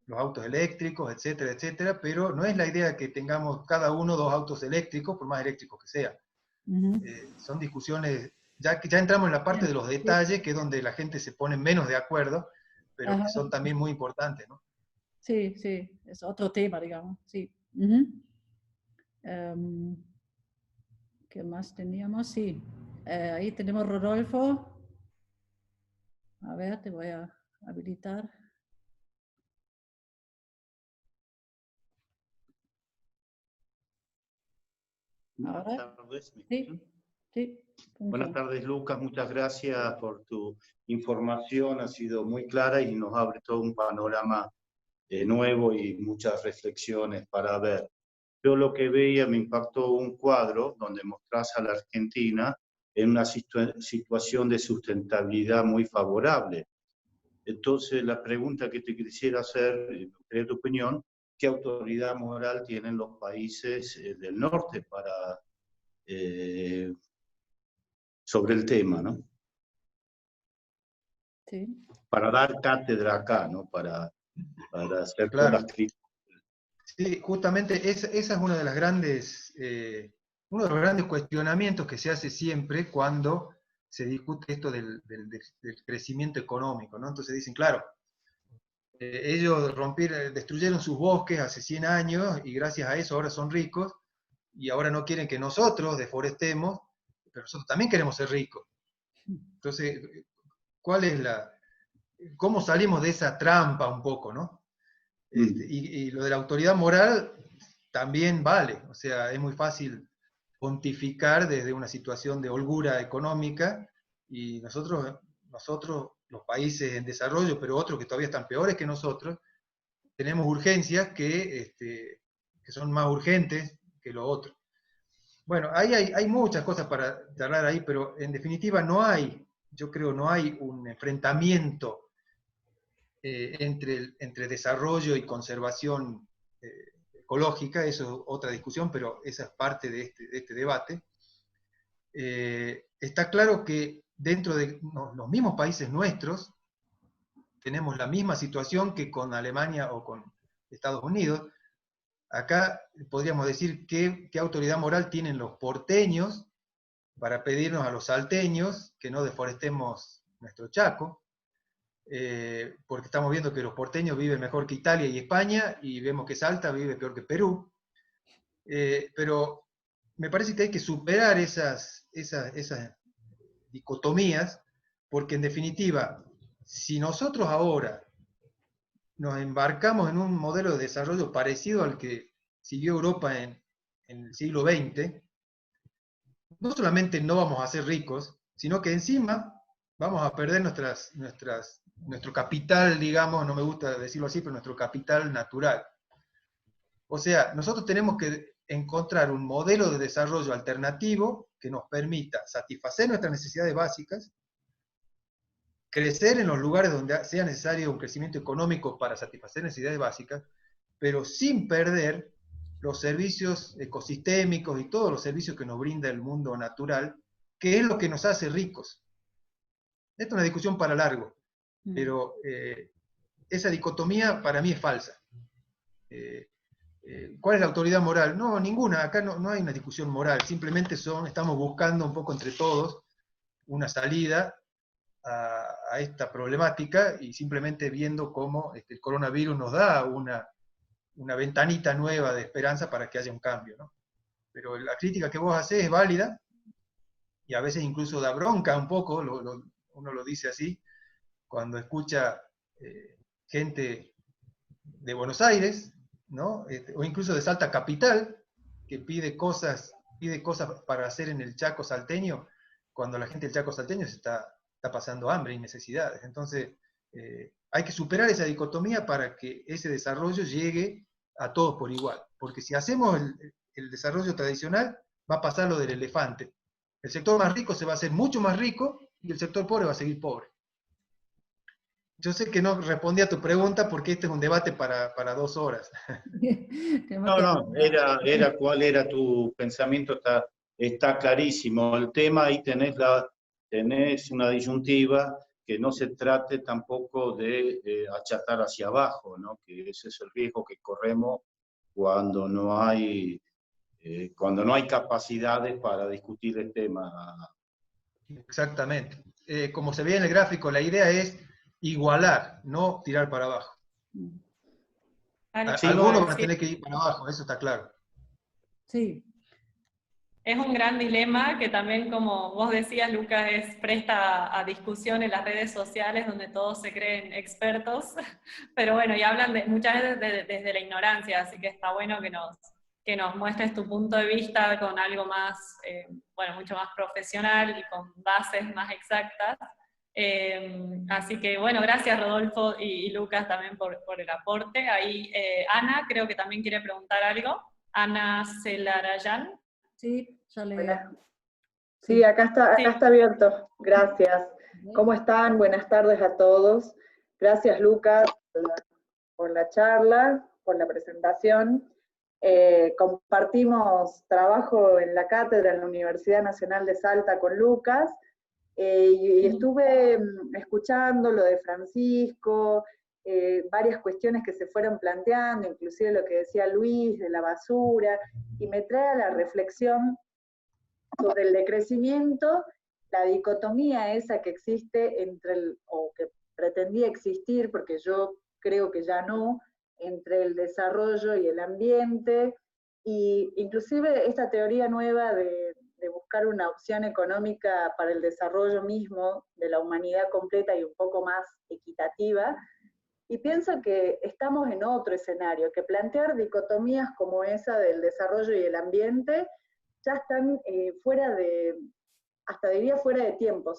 los autos eléctricos, etcétera, etcétera, pero no es la idea que tengamos cada uno 2 autos eléctricos, por más eléctricos que sean. Son discusiones, ya entramos en la parte de los detalles, que es donde la gente se pone menos de acuerdo, pero Ajá. que son también muy importantes, ¿no? Sí, sí, es otro tema, digamos, sí. ¿Qué más teníamos? Sí, ahí tenemos Rodolfo. A ver, te voy a habilitar. Buenas Ahora, tardes. sí, sí. Buenas tardes, Lucas. Muchas gracias por tu información. Ha sido muy clara y nos abre todo un panorama nuevo y muchas reflexiones para ver. Yo lo que veía, me impactó un cuadro donde mostrás a la Argentina en una situación de sustentabilidad muy favorable. Entonces, la pregunta que te quisiera hacer, me gustaría tu opinión, ¿qué autoridad moral tienen los países del norte para sobre el tema, ¿no? Sí. Para dar cátedra acá, ¿no? Para hacer todas Claro. las críticas. Sí, justamente esa es una de las grandes, uno de los grandes cuestionamientos que se hace siempre cuando se discute esto del crecimiento económico, ¿no? Entonces dicen, claro, ellos destruyeron sus bosques hace 100 años y gracias a eso ahora son ricos y ahora no quieren que nosotros deforestemos, pero nosotros también queremos ser ricos. Entonces, ¿cuál es cómo salimos de esa trampa un poco, ¿no? Y lo de la autoridad moral también vale, o sea, es muy fácil pontificar desde una situación de holgura económica y nosotros, los países en desarrollo, pero otros que todavía están peores que nosotros, tenemos urgencias que son más urgentes que lo otro. Bueno, ahí hay muchas cosas para charlar ahí, pero en definitiva yo creo, no hay un enfrentamiento entre desarrollo y conservación ecológica, eso es otra discusión, pero esa es parte de este debate. Está claro que dentro de los mismos países nuestros tenemos la misma situación que con Alemania o con Estados Unidos. Acá podríamos decir qué autoridad moral tienen los porteños para pedirnos a los salteños que no deforestemos nuestro Chaco, porque estamos viendo que los porteños viven mejor que Italia y España, y vemos que Salta vive peor que Perú. Pero me parece que hay que superar esas dicotomías, porque en definitiva, si nosotros ahora nos embarcamos en un modelo de desarrollo parecido al que siguió Europa en el siglo XX, no solamente no vamos a ser ricos, sino que encima vamos a perder nuestro capital, digamos, no me gusta decirlo así, pero nuestro capital natural. O sea, nosotros tenemos que encontrar un modelo de desarrollo alternativo que nos permita satisfacer nuestras necesidades básicas, crecer en los lugares donde sea necesario un crecimiento económico para satisfacer necesidades básicas, pero sin perder los servicios ecosistémicos y todos los servicios que nos brinda el mundo natural, que es lo que nos hace ricos. Esta es una discusión para largo, pero esa dicotomía para mí es falsa. ¿Cuál es la autoridad moral? No, ninguna, acá no hay una discusión moral, simplemente estamos buscando un poco entre todos una salida a esta problemática y simplemente viendo cómo el coronavirus nos da una ventanita nueva de esperanza para que haya un cambio, ¿no? Pero la crítica que vos hacés es válida y a veces incluso da bronca un poco, uno lo dice así, cuando escucha gente de Buenos Aires, ¿no? O incluso de Salta Capital, que pide cosas para hacer en el Chaco salteño, cuando la gente del Chaco salteño está pasando hambre y necesidades. Entonces, hay que superar esa dicotomía para que ese desarrollo llegue a todos por igual. Porque si hacemos el desarrollo tradicional, va a pasar lo del elefante. El sector más rico se va a hacer mucho más rico y el sector pobre va a seguir pobre. Yo sé que no respondí a tu pregunta porque este es un debate para 2 horas. No, era cuál era tu pensamiento, está está clarísimo. El tema ahí tenés una disyuntiva, que no se trate tampoco de achatar hacia abajo, ¿no? Que ese es el riesgo que corremos cuando no hay capacidades para discutir el tema. Exactamente. Como se ve en el gráfico, la idea es igualar, no tirar para abajo. Algunos van a tener que ir para abajo, eso está claro. Sí. Es un gran dilema que también, como vos decías, Lucas, presta a discusión en las redes sociales donde todos se creen expertos, pero bueno, y hablan muchas veces desde la ignorancia, así que está bueno que nos muestres tu punto de vista con algo más, mucho más profesional y con bases más exactas. Así que bueno, gracias Rodolfo y Lucas también por el aporte. Ahí Ana creo que también quiere preguntar algo. Ana Celarayan. Sí, ya le... Sí, acá está abierto. Gracias. ¿Cómo están? Buenas tardes a todos. Gracias, Lucas, por la charla, por la presentación. Compartimos trabajo en la cátedra en la Universidad Nacional de Salta con Lucas, y estuve escuchando lo de Francisco, varias cuestiones que se fueron planteando, inclusive lo que decía Luis de la basura, y me trae a la reflexión sobre el decrecimiento, la dicotomía esa que existe o que pretendía existir, porque yo creo que ya no, entre el desarrollo y el ambiente, y inclusive esta teoría nueva de buscar una opción económica para el desarrollo mismo de la humanidad completa y un poco más equitativa. Y pienso que estamos en otro escenario, que plantear dicotomías como esa del desarrollo y el ambiente ya están hasta diría fuera de tiempo,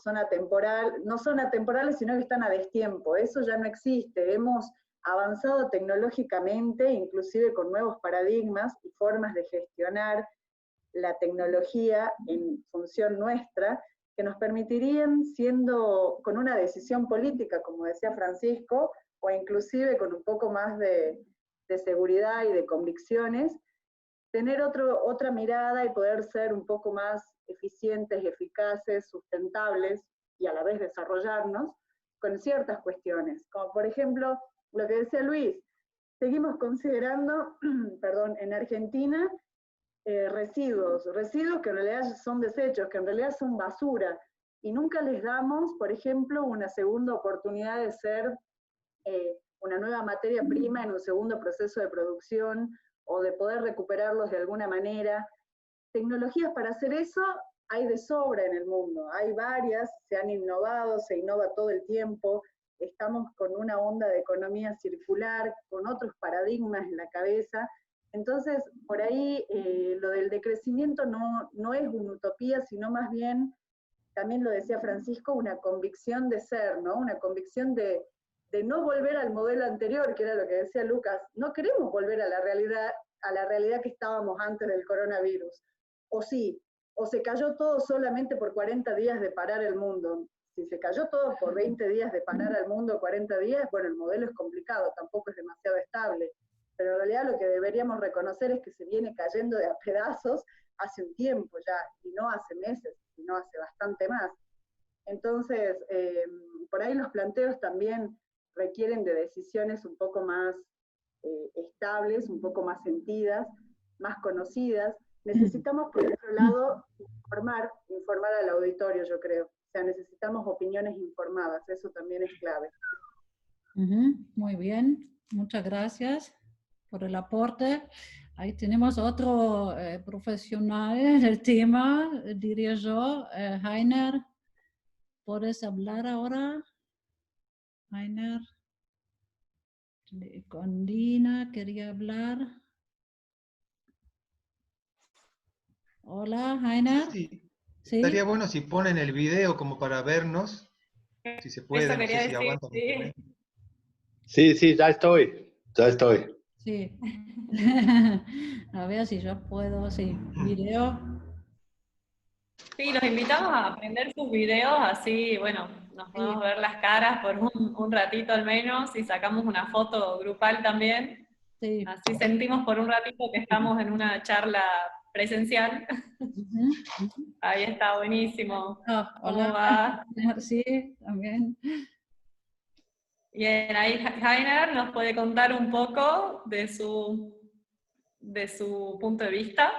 no son atemporales, sino que están a destiempo. Eso ya no existe. Hemos avanzado tecnológicamente, inclusive con nuevos paradigmas y formas de gestionar la tecnología en función nuestra, que nos permitirían, con una decisión política, como decía Francisco, o inclusive con un poco más de seguridad y de convicciones, tener otra mirada y poder ser un poco más eficientes, eficaces, sustentables y a la vez desarrollarnos con ciertas cuestiones, como por ejemplo lo que decía Luis, seguimos considerando, en Argentina, residuos que en realidad son desechos, que en realidad son basura, y nunca les damos, por ejemplo, una segunda oportunidad de ser una nueva materia prima en un segundo proceso de producción, o de poder recuperarlos de alguna manera. Tecnologías para hacer eso hay de sobra en el mundo, hay varias, se han innovado, se innova todo el tiempo, estamos con una onda de economía circular, con otros paradigmas en la cabeza. Entonces, por ahí lo del decrecimiento no es una utopía, sino más bien, también lo decía Francisco, una convicción de ser, ¿no? Una convicción de no volver al modelo anterior, que era lo que decía Lucas. No queremos volver a la realidad que estábamos antes del coronavirus. O sí, o se cayó todo solamente por 40 días de parar el mundo. Si se cayó todo por 20 días de parar al mundo 40 días, bueno, el modelo es complicado, tampoco es demasiado estable. Pero en realidad lo que deberíamos reconocer es que se viene cayendo de a pedazos hace un tiempo ya, y no hace meses, sino hace bastante más. Entonces, por ahí los planteos también requieren de decisiones un poco más estables, un poco más sentidas, más conocidas. Necesitamos, por otro lado, informar al auditorio, yo creo. O sea, necesitamos opiniones informadas, eso también es clave. Muy bien, muchas gracias por el aporte. Ahí tenemos otro profesional del tema, diría yo, Heiner. ¿Puedes hablar ahora? Heiner. Con Dina quería hablar. Hola, Heiner. Sí. ¿Sí? Estaría bueno si ponen el video como para vernos, si se puede, no sé si aguantan. Sí, ya estoy. Sí. A ver si yo puedo, sí. Video. Sí, los invitamos a aprender sus videos, así, bueno, nos podemos ver las caras por un ratito al menos, y sacamos una foto grupal también. Sí. Así sentimos por un ratito que estamos en una charla presencial. Ahí está, buenísimo. ¿Cómo Hola. va? Sí, también. Bien, ahí Heiner nos puede contar un poco de su punto de vista.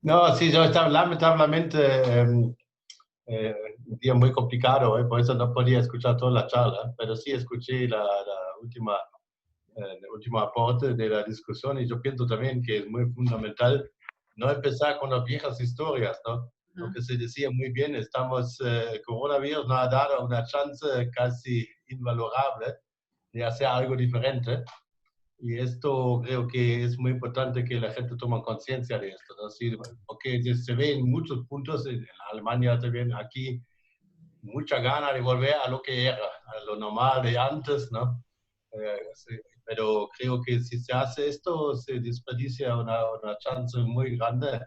No, sí, yo estaba lamentablemente un día muy complicado, por eso no podía escuchar toda la charla, pero sí escuché el último aporte de la discusión y yo pienso también que es muy fundamental no empezar con las viejas historias, ¿no? Lo que se decía muy bien, el coronavirus nos ha dado una chance casi invalorable de hacer algo diferente. Y esto creo que es muy importante que la gente tome conciencia de esto, ¿no? Sí, porque se ve en muchos puntos, en Alemania también, aquí, mucha gana de volver a lo que era, a lo normal de antes, ¿no? Sí, pero creo que si se hace esto, se desperdicia una chance muy grande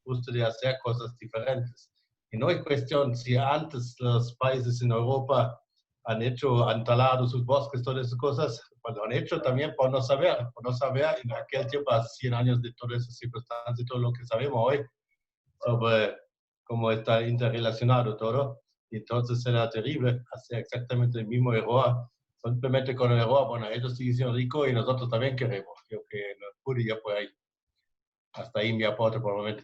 justo de hacer cosas diferentes. Y no es cuestión si antes los países en Europa han talado sus bosques, todas esas cosas, pues lo han hecho también por no saber en aquel tiempo, hace 100 años, de todas esas circunstancias y todo lo que sabemos hoy sobre cómo está interrelacionado todo. Y entonces será terrible hacer exactamente el mismo error, simplemente con el error, bueno, ellos siguen siendo ricos y nosotros también queremos. Creo que no pude ir por ahí. Hasta ahí mi aporte por el momento.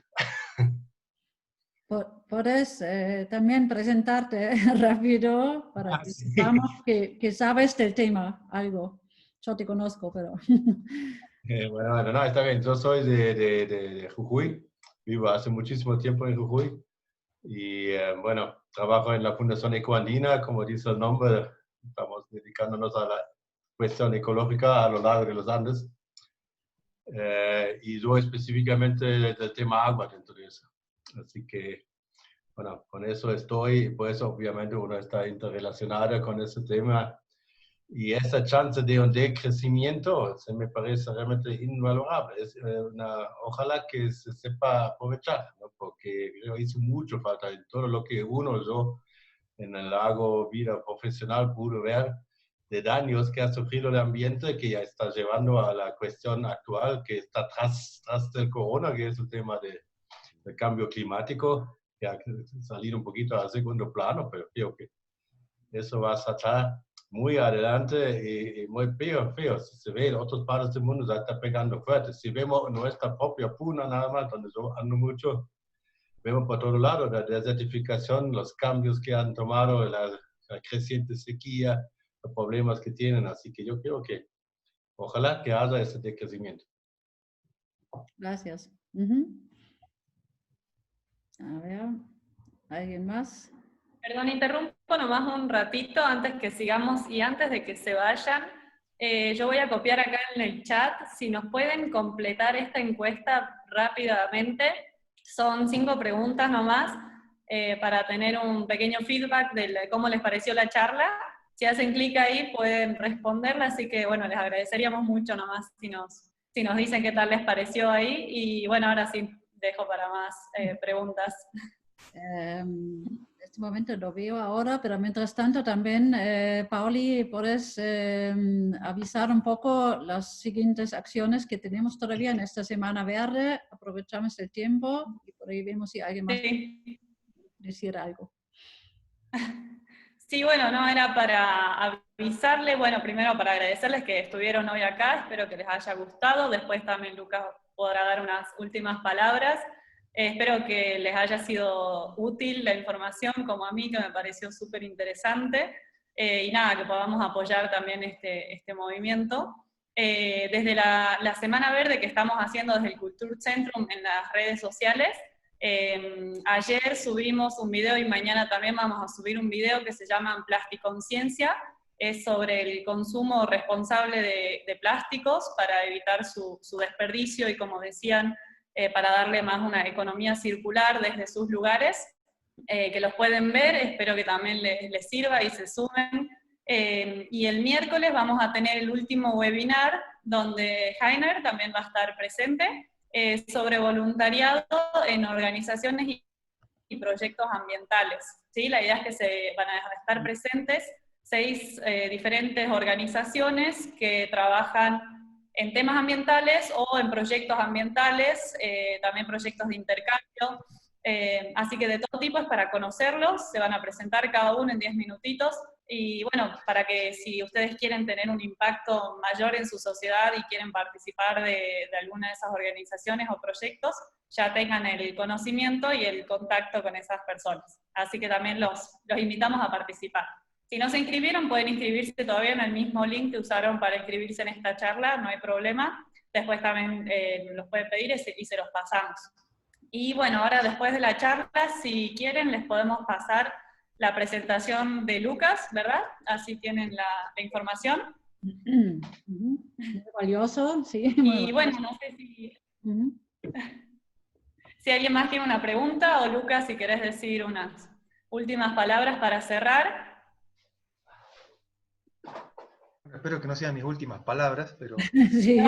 Puedes también presentarte rápido para que sepamos que sabes del tema, algo. Yo te conozco, pero... Bueno, no, está bien. Yo soy de Jujuy. Vivo hace muchísimo tiempo en Jujuy. Y bueno, trabajo en la Fundación Ecoandina, como dice el nombre. Estamos dedicándonos a la cuestión ecológica a lo largo de los Andes. Y yo específicamente del tema agua dentro de eso. Así que, bueno, con eso estoy, pues obviamente uno está interrelacionado con ese tema. Y esa chance de un decrecimiento se me parece realmente invalorable. Ojalá que se sepa aprovechar, ¿no? Porque creo que hizo mucho falta en todo lo que yo en el largo vida profesional pude ver de daños que ha sufrido el ambiente, que ya está llevando a la cuestión actual que está tras del corona, que es el tema del cambio climático, que ha salido un poquito al segundo plano, pero creo que eso va a saltar muy adelante y muy feo. Si se ve en otras partes del mundo, ya está pegando fuerte. Si vemos nuestra propia Puna, nada más, donde yo ando mucho, vemos por todo lado la desertificación, los cambios que han tomado, la creciente sequía, los problemas que tienen. Así que yo creo que ojalá que haya ese decrecimiento. Gracias. A ver, ¿alguien más? Perdón, interrumpo nomás un ratito antes que sigamos y antes de que se vayan. Yo voy a copiar acá en el chat, si nos pueden completar esta encuesta rápidamente. Son 5 preguntas nomás para tener un pequeño feedback de cómo les pareció la charla. Si hacen clic ahí pueden responderla, así que bueno, les agradeceríamos mucho nomás si nos dicen qué tal les pareció ahí. Y bueno, ahora sí, dejo para más preguntas. En este momento lo veo ahora, pero mientras tanto también, Pauli, ¿puedes avisar un poco las siguientes acciones que tenemos todavía en esta Semana Verde? Aprovechamos el tiempo y por ahí vemos si alguien más quiere decir algo. Sí, bueno, no, era para avisarle, bueno, primero para agradecerles que estuvieron hoy acá, espero que les haya gustado, después también Lucas podrá dar unas últimas palabras. Espero que les haya sido útil la información, como a mí, que me pareció súper interesante, y nada, que podamos apoyar también este movimiento. Desde la Semana Verde que estamos haciendo desde el Kulturzentrum en las redes sociales, ayer subimos un video y mañana también vamos a subir un video que se llama Plasticonciencia, es sobre el consumo responsable de plásticos para evitar su desperdicio y, como decían, para darle más una economía circular desde sus lugares, que los pueden ver, espero que también les sirva y se sumen. Y el miércoles vamos a tener el último webinar, donde Heiner también va a estar presente, sobre voluntariado en organizaciones y proyectos ambientales. ¿Sí? La idea es que se van a estar presentes 6 diferentes organizaciones que trabajan en temas ambientales o en proyectos ambientales, también proyectos de intercambio. Así que de todo tipo es para conocerlos, se van a presentar cada uno en 10 minutitos, y bueno, para que si ustedes quieren tener un impacto mayor en su sociedad y quieren participar de alguna de esas organizaciones o proyectos, ya tengan el conocimiento y el contacto con esas personas. Así que también los invitamos a participar. Si no se inscribieron, pueden inscribirse todavía en el mismo link que usaron para inscribirse en esta charla, no hay problema. Después también los pueden pedir y se los pasamos. Y bueno, ahora después de la charla, si quieren, les podemos pasar la presentación de Lucas, ¿verdad? Así tienen la información. Muy valioso, sí. Y bueno, no sé si alguien más tiene una pregunta, o Lucas, si querés decir unas últimas palabras para cerrar. Espero que no sean mis últimas palabras, pero... Sí,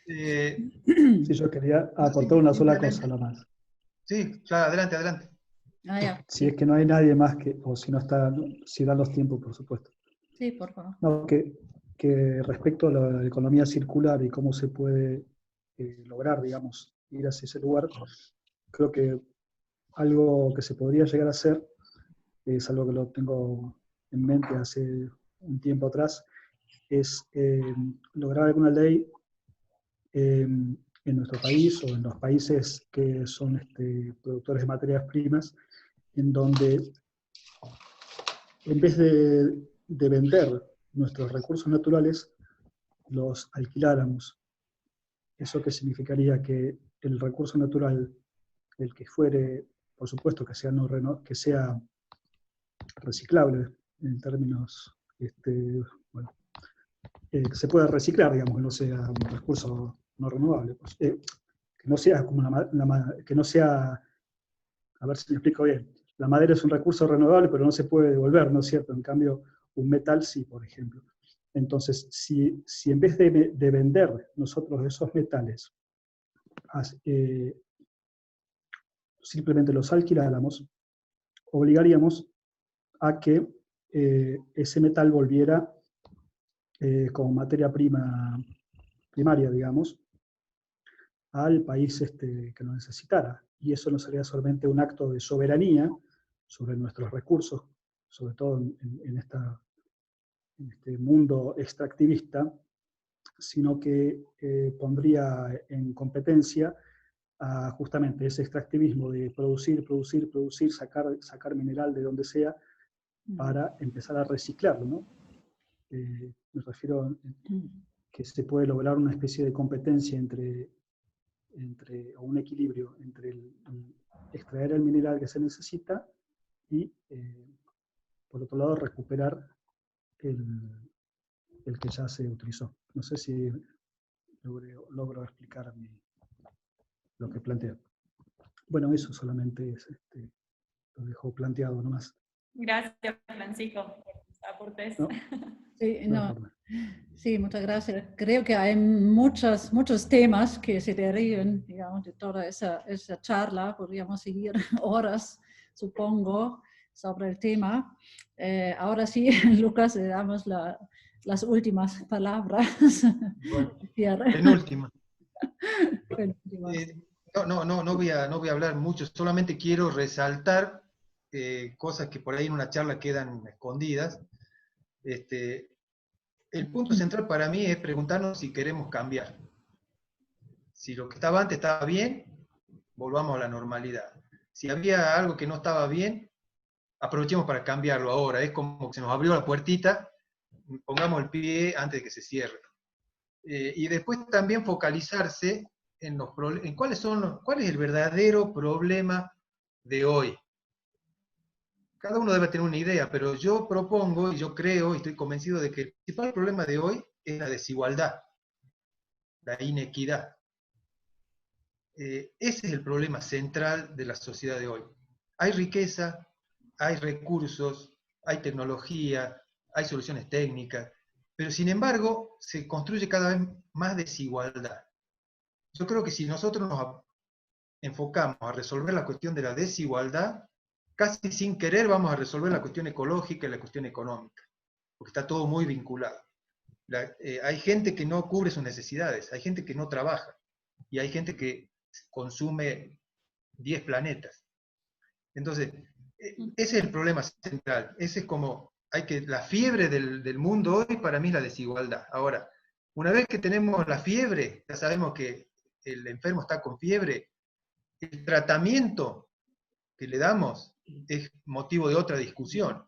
Sí, yo quería aportar una sola cosa nomás. Sí, claro, adelante, adelante. Si es que no hay nadie más o si no está, si dan los tiempos, por supuesto. Sí, por favor. No, que respecto a la economía circular y cómo se puede lograr, digamos, ir hacia ese lugar, creo que algo que se podría llegar a hacer, es algo que lo tengo en mente hace un tiempo atrás, es lograr alguna ley en nuestro país o en los países que son productores de materias primas, en donde en vez de vender nuestros recursos naturales, los alquiláramos. ¿Eso qué significaría? Que el recurso natural, el que fuere, por supuesto que sea reciclable en términos, que se pueda reciclar, digamos, que no sea un recurso no renovable, pues, que no sea como que no sea, a ver si me explico bien, la madera es un recurso renovable, pero no se puede devolver, ¿no es cierto? En cambio, un metal sí, por ejemplo. Entonces, si en vez de vender nosotros esos metales, simplemente los alquiláramos, obligaríamos a que ese metal volviera como materia primaria, digamos, al país que lo necesitara. Y eso no sería solamente un acto de soberanía sobre nuestros recursos, sobre todo en este mundo extractivista, sino que pondría en competencia a justamente ese extractivismo de producir, sacar mineral de donde sea, para empezar a reciclarlo, ¿no? Me refiero a que se puede lograr una especie de competencia o un equilibrio entre el extraer el mineral que se necesita y, por otro lado, recuperar el que ya se utilizó. No sé si logro explicar lo que planteo. Bueno, eso solamente es, lo dejo planteado nomás. Gracias, Francisco, por tus aportes. ¿No? Sí, muchas gracias. Creo que hay muchos temas que se derivan, digamos, de toda esa charla. Podríamos seguir horas, supongo, sobre el tema. Ahora sí, Lucas, le damos las últimas palabras. Bueno, penúltima. No voy a hablar mucho, solamente quiero resaltar cosas que por ahí en una charla quedan escondidas. El punto central para mí es preguntarnos si queremos cambiar. Si lo que estaba antes estaba bien, volvamos a la normalidad. Si había algo que no estaba bien, aprovechemos para cambiarlo ahora. Es como que se nos abrió la puertita, pongamos el pie antes de que se cierre. Y después también focalizarse en cuál es el verdadero problema de hoy. Cada uno debe tener una idea, pero yo propongo y yo creo y estoy convencido de que el principal problema de hoy es la desigualdad, la inequidad. Ese es el problema central de la sociedad de hoy. Hay riqueza, hay recursos, hay tecnología, hay soluciones técnicas, pero sin embargo se construye cada vez más desigualdad. Yo creo que si nosotros nos enfocamos a resolver la cuestión de la desigualdad, casi sin querer vamos a resolver la cuestión ecológica y la cuestión económica. porque está todo muy vinculado. Hay gente que no cubre sus necesidades, hay gente que no trabaja, y hay gente que consume 10 planetas. Entonces, ese es el problema central. Ese es como, la fiebre del mundo hoy para mí es la desigualdad. Ahora, una vez que tenemos la fiebre, ya sabemos que el enfermo está con fiebre, el tratamiento que le damos es motivo de otra discusión.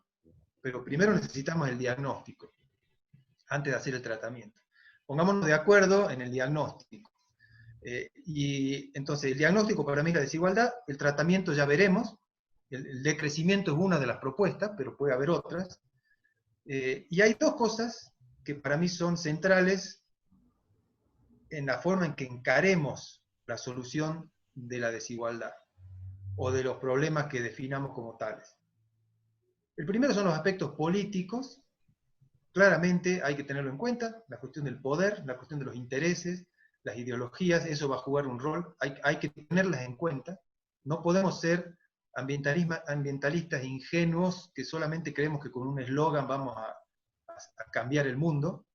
Pero primero necesitamos el diagnóstico, antes de hacer el tratamiento. Pongámonos de acuerdo en el diagnóstico. Y entonces el diagnóstico para mí es la desigualdad, el tratamiento ya veremos, el decrecimiento es una de las propuestas, pero puede haber otras. Y hay dos cosas que para mí son centrales en la forma en que encaremos la solución de la desigualdad, o de los problemas que definamos como tales. El primero son los aspectos políticos. Claramente hay que tenerlo en cuenta, la cuestión del poder, la cuestión de los intereses, las ideologías, eso va a jugar un rol, hay que tenerlas en cuenta. No podemos ser ambientalistas ingenuos que solamente creemos que con un eslogan vamos a cambiar el mundo.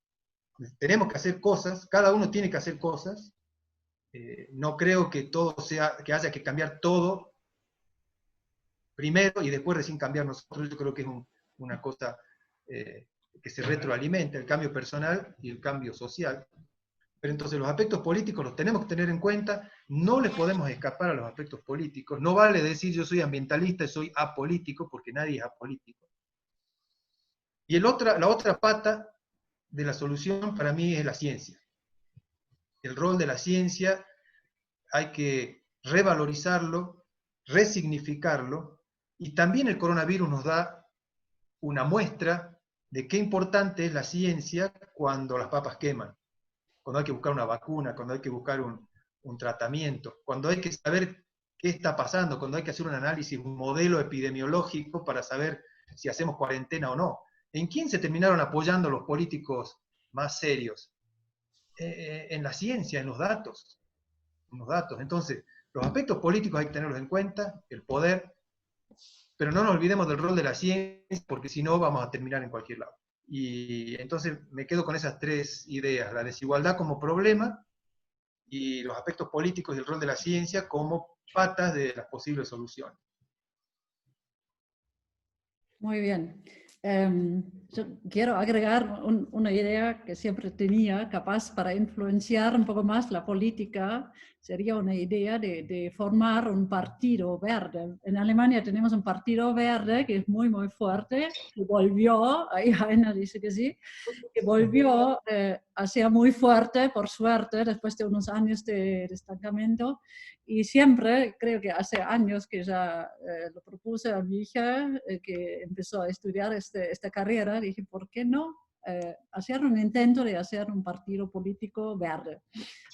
Tenemos que hacer cosas, cada uno tiene que hacer cosas. No creo que que haya que cambiar todo primero y después recién cambiar nosotros. Yo creo que es una cosa que se retroalimenta, el cambio personal y el cambio social. Pero entonces los aspectos políticos los tenemos que tener en cuenta, no les podemos escapar a los aspectos políticos. No vale decir yo soy ambientalista y soy apolítico, porque nadie es apolítico. Y la otra pata de la solución para mí es la ciencia. El rol de la ciencia hay que revalorizarlo, resignificarlo, y también el coronavirus nos da una muestra de qué importante es la ciencia cuando las papas queman, cuando hay que buscar una vacuna, cuando hay que buscar un tratamiento, cuando hay que saber qué está pasando, cuando hay que hacer un análisis, un modelo epidemiológico para saber si hacemos cuarentena o no. ¿En quién se terminaron apoyando los políticos más serios? En la ciencia, en los datos. Entonces, los aspectos políticos hay que tenerlos en cuenta, el poder, pero no nos olvidemos del rol de la ciencia, porque si no vamos a terminar en cualquier lado. Y entonces me quedo con esas tres ideas: la desigualdad como problema, y los aspectos políticos y el rol de la ciencia como patas de las posibles soluciones. Muy bien. Yo quiero agregar una idea que siempre tenía, capaz para influenciar un poco más la política. Sería una idea de formar un partido verde. En Alemania tenemos un partido verde que es muy, muy fuerte, que volvió, ahí Heiner dice que sí, que volvió a ser muy fuerte, por suerte, después de unos años de estancamiento. Y siempre, creo que hace años que ya lo propuse a mi hija, que empezó a estudiar esta carrera, dije, ¿por qué no hacer un intento de hacer un partido político verde?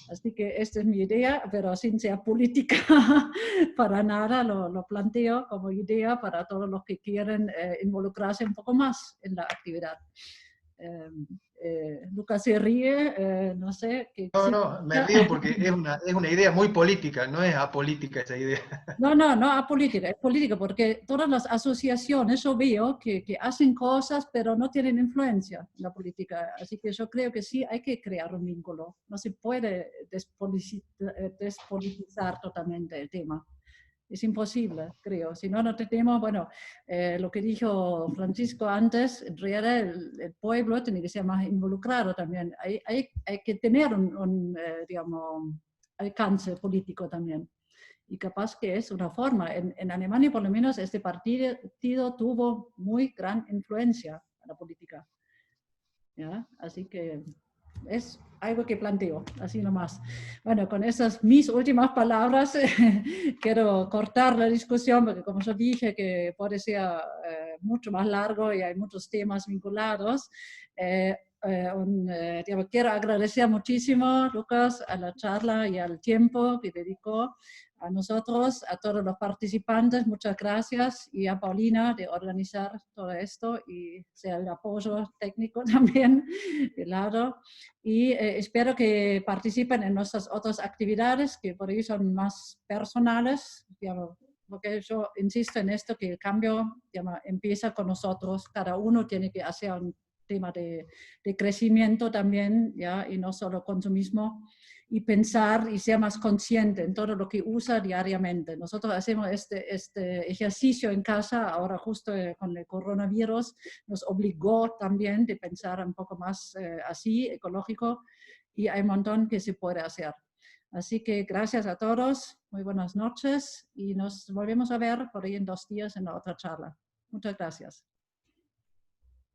Así que esta es mi idea, pero sin ser política para nada, lo planteo como idea para todos los que quieren involucrarse un poco más en la actividad. Lucas se ríe, no sé. No, me río porque es una idea muy política, no es apolítica esa idea. No apolítica, es política porque todas las asociaciones yo veo que hacen cosas pero no tienen influencia en la política, así que yo creo que sí hay que crear un vínculo, no se puede despolitizar totalmente el tema. Es imposible, creo. Si no, no tenemos, bueno, lo que dijo Francisco antes, en realidad el pueblo tiene que ser más involucrado también. Hay que tener digamos, alcance político también. Y capaz que es una forma. En Alemania, por lo menos, este partido tuvo muy gran influencia en la política. ¿Ya? Así que es algo que planteo, así nomás. Bueno, con esas mis últimas palabras quiero cortar la discusión porque como yo dije que puede ser mucho más largo y hay muchos temas vinculados. Quiero agradecer muchísimo, Lucas, a la charla y al tiempo que dedicó a nosotros, a todos los participantes, muchas gracias, y a Paulina de organizar todo esto y sea el apoyo técnico también, claro. Y espero que participen en nuestras otras actividades, que por ahí son más personales, digamos, porque yo insisto en esto, que el cambio, digamos, empieza con nosotros, cada uno tiene que hacer tema de crecimiento también, ¿ya? Y no solo consumismo, y pensar y ser más consciente en todo lo que usa diariamente. Nosotros hacemos este ejercicio en casa, ahora justo con el coronavirus, nos obligó también de pensar un poco más así, ecológico, y hay un montón que se puede hacer. Así que gracias a todos, muy buenas noches, y nos volvemos a ver por ahí en 2 días en la otra charla. Muchas gracias.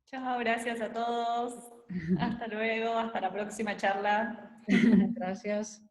Chao, gracias a todos. Hasta luego, hasta la próxima charla. Gracias.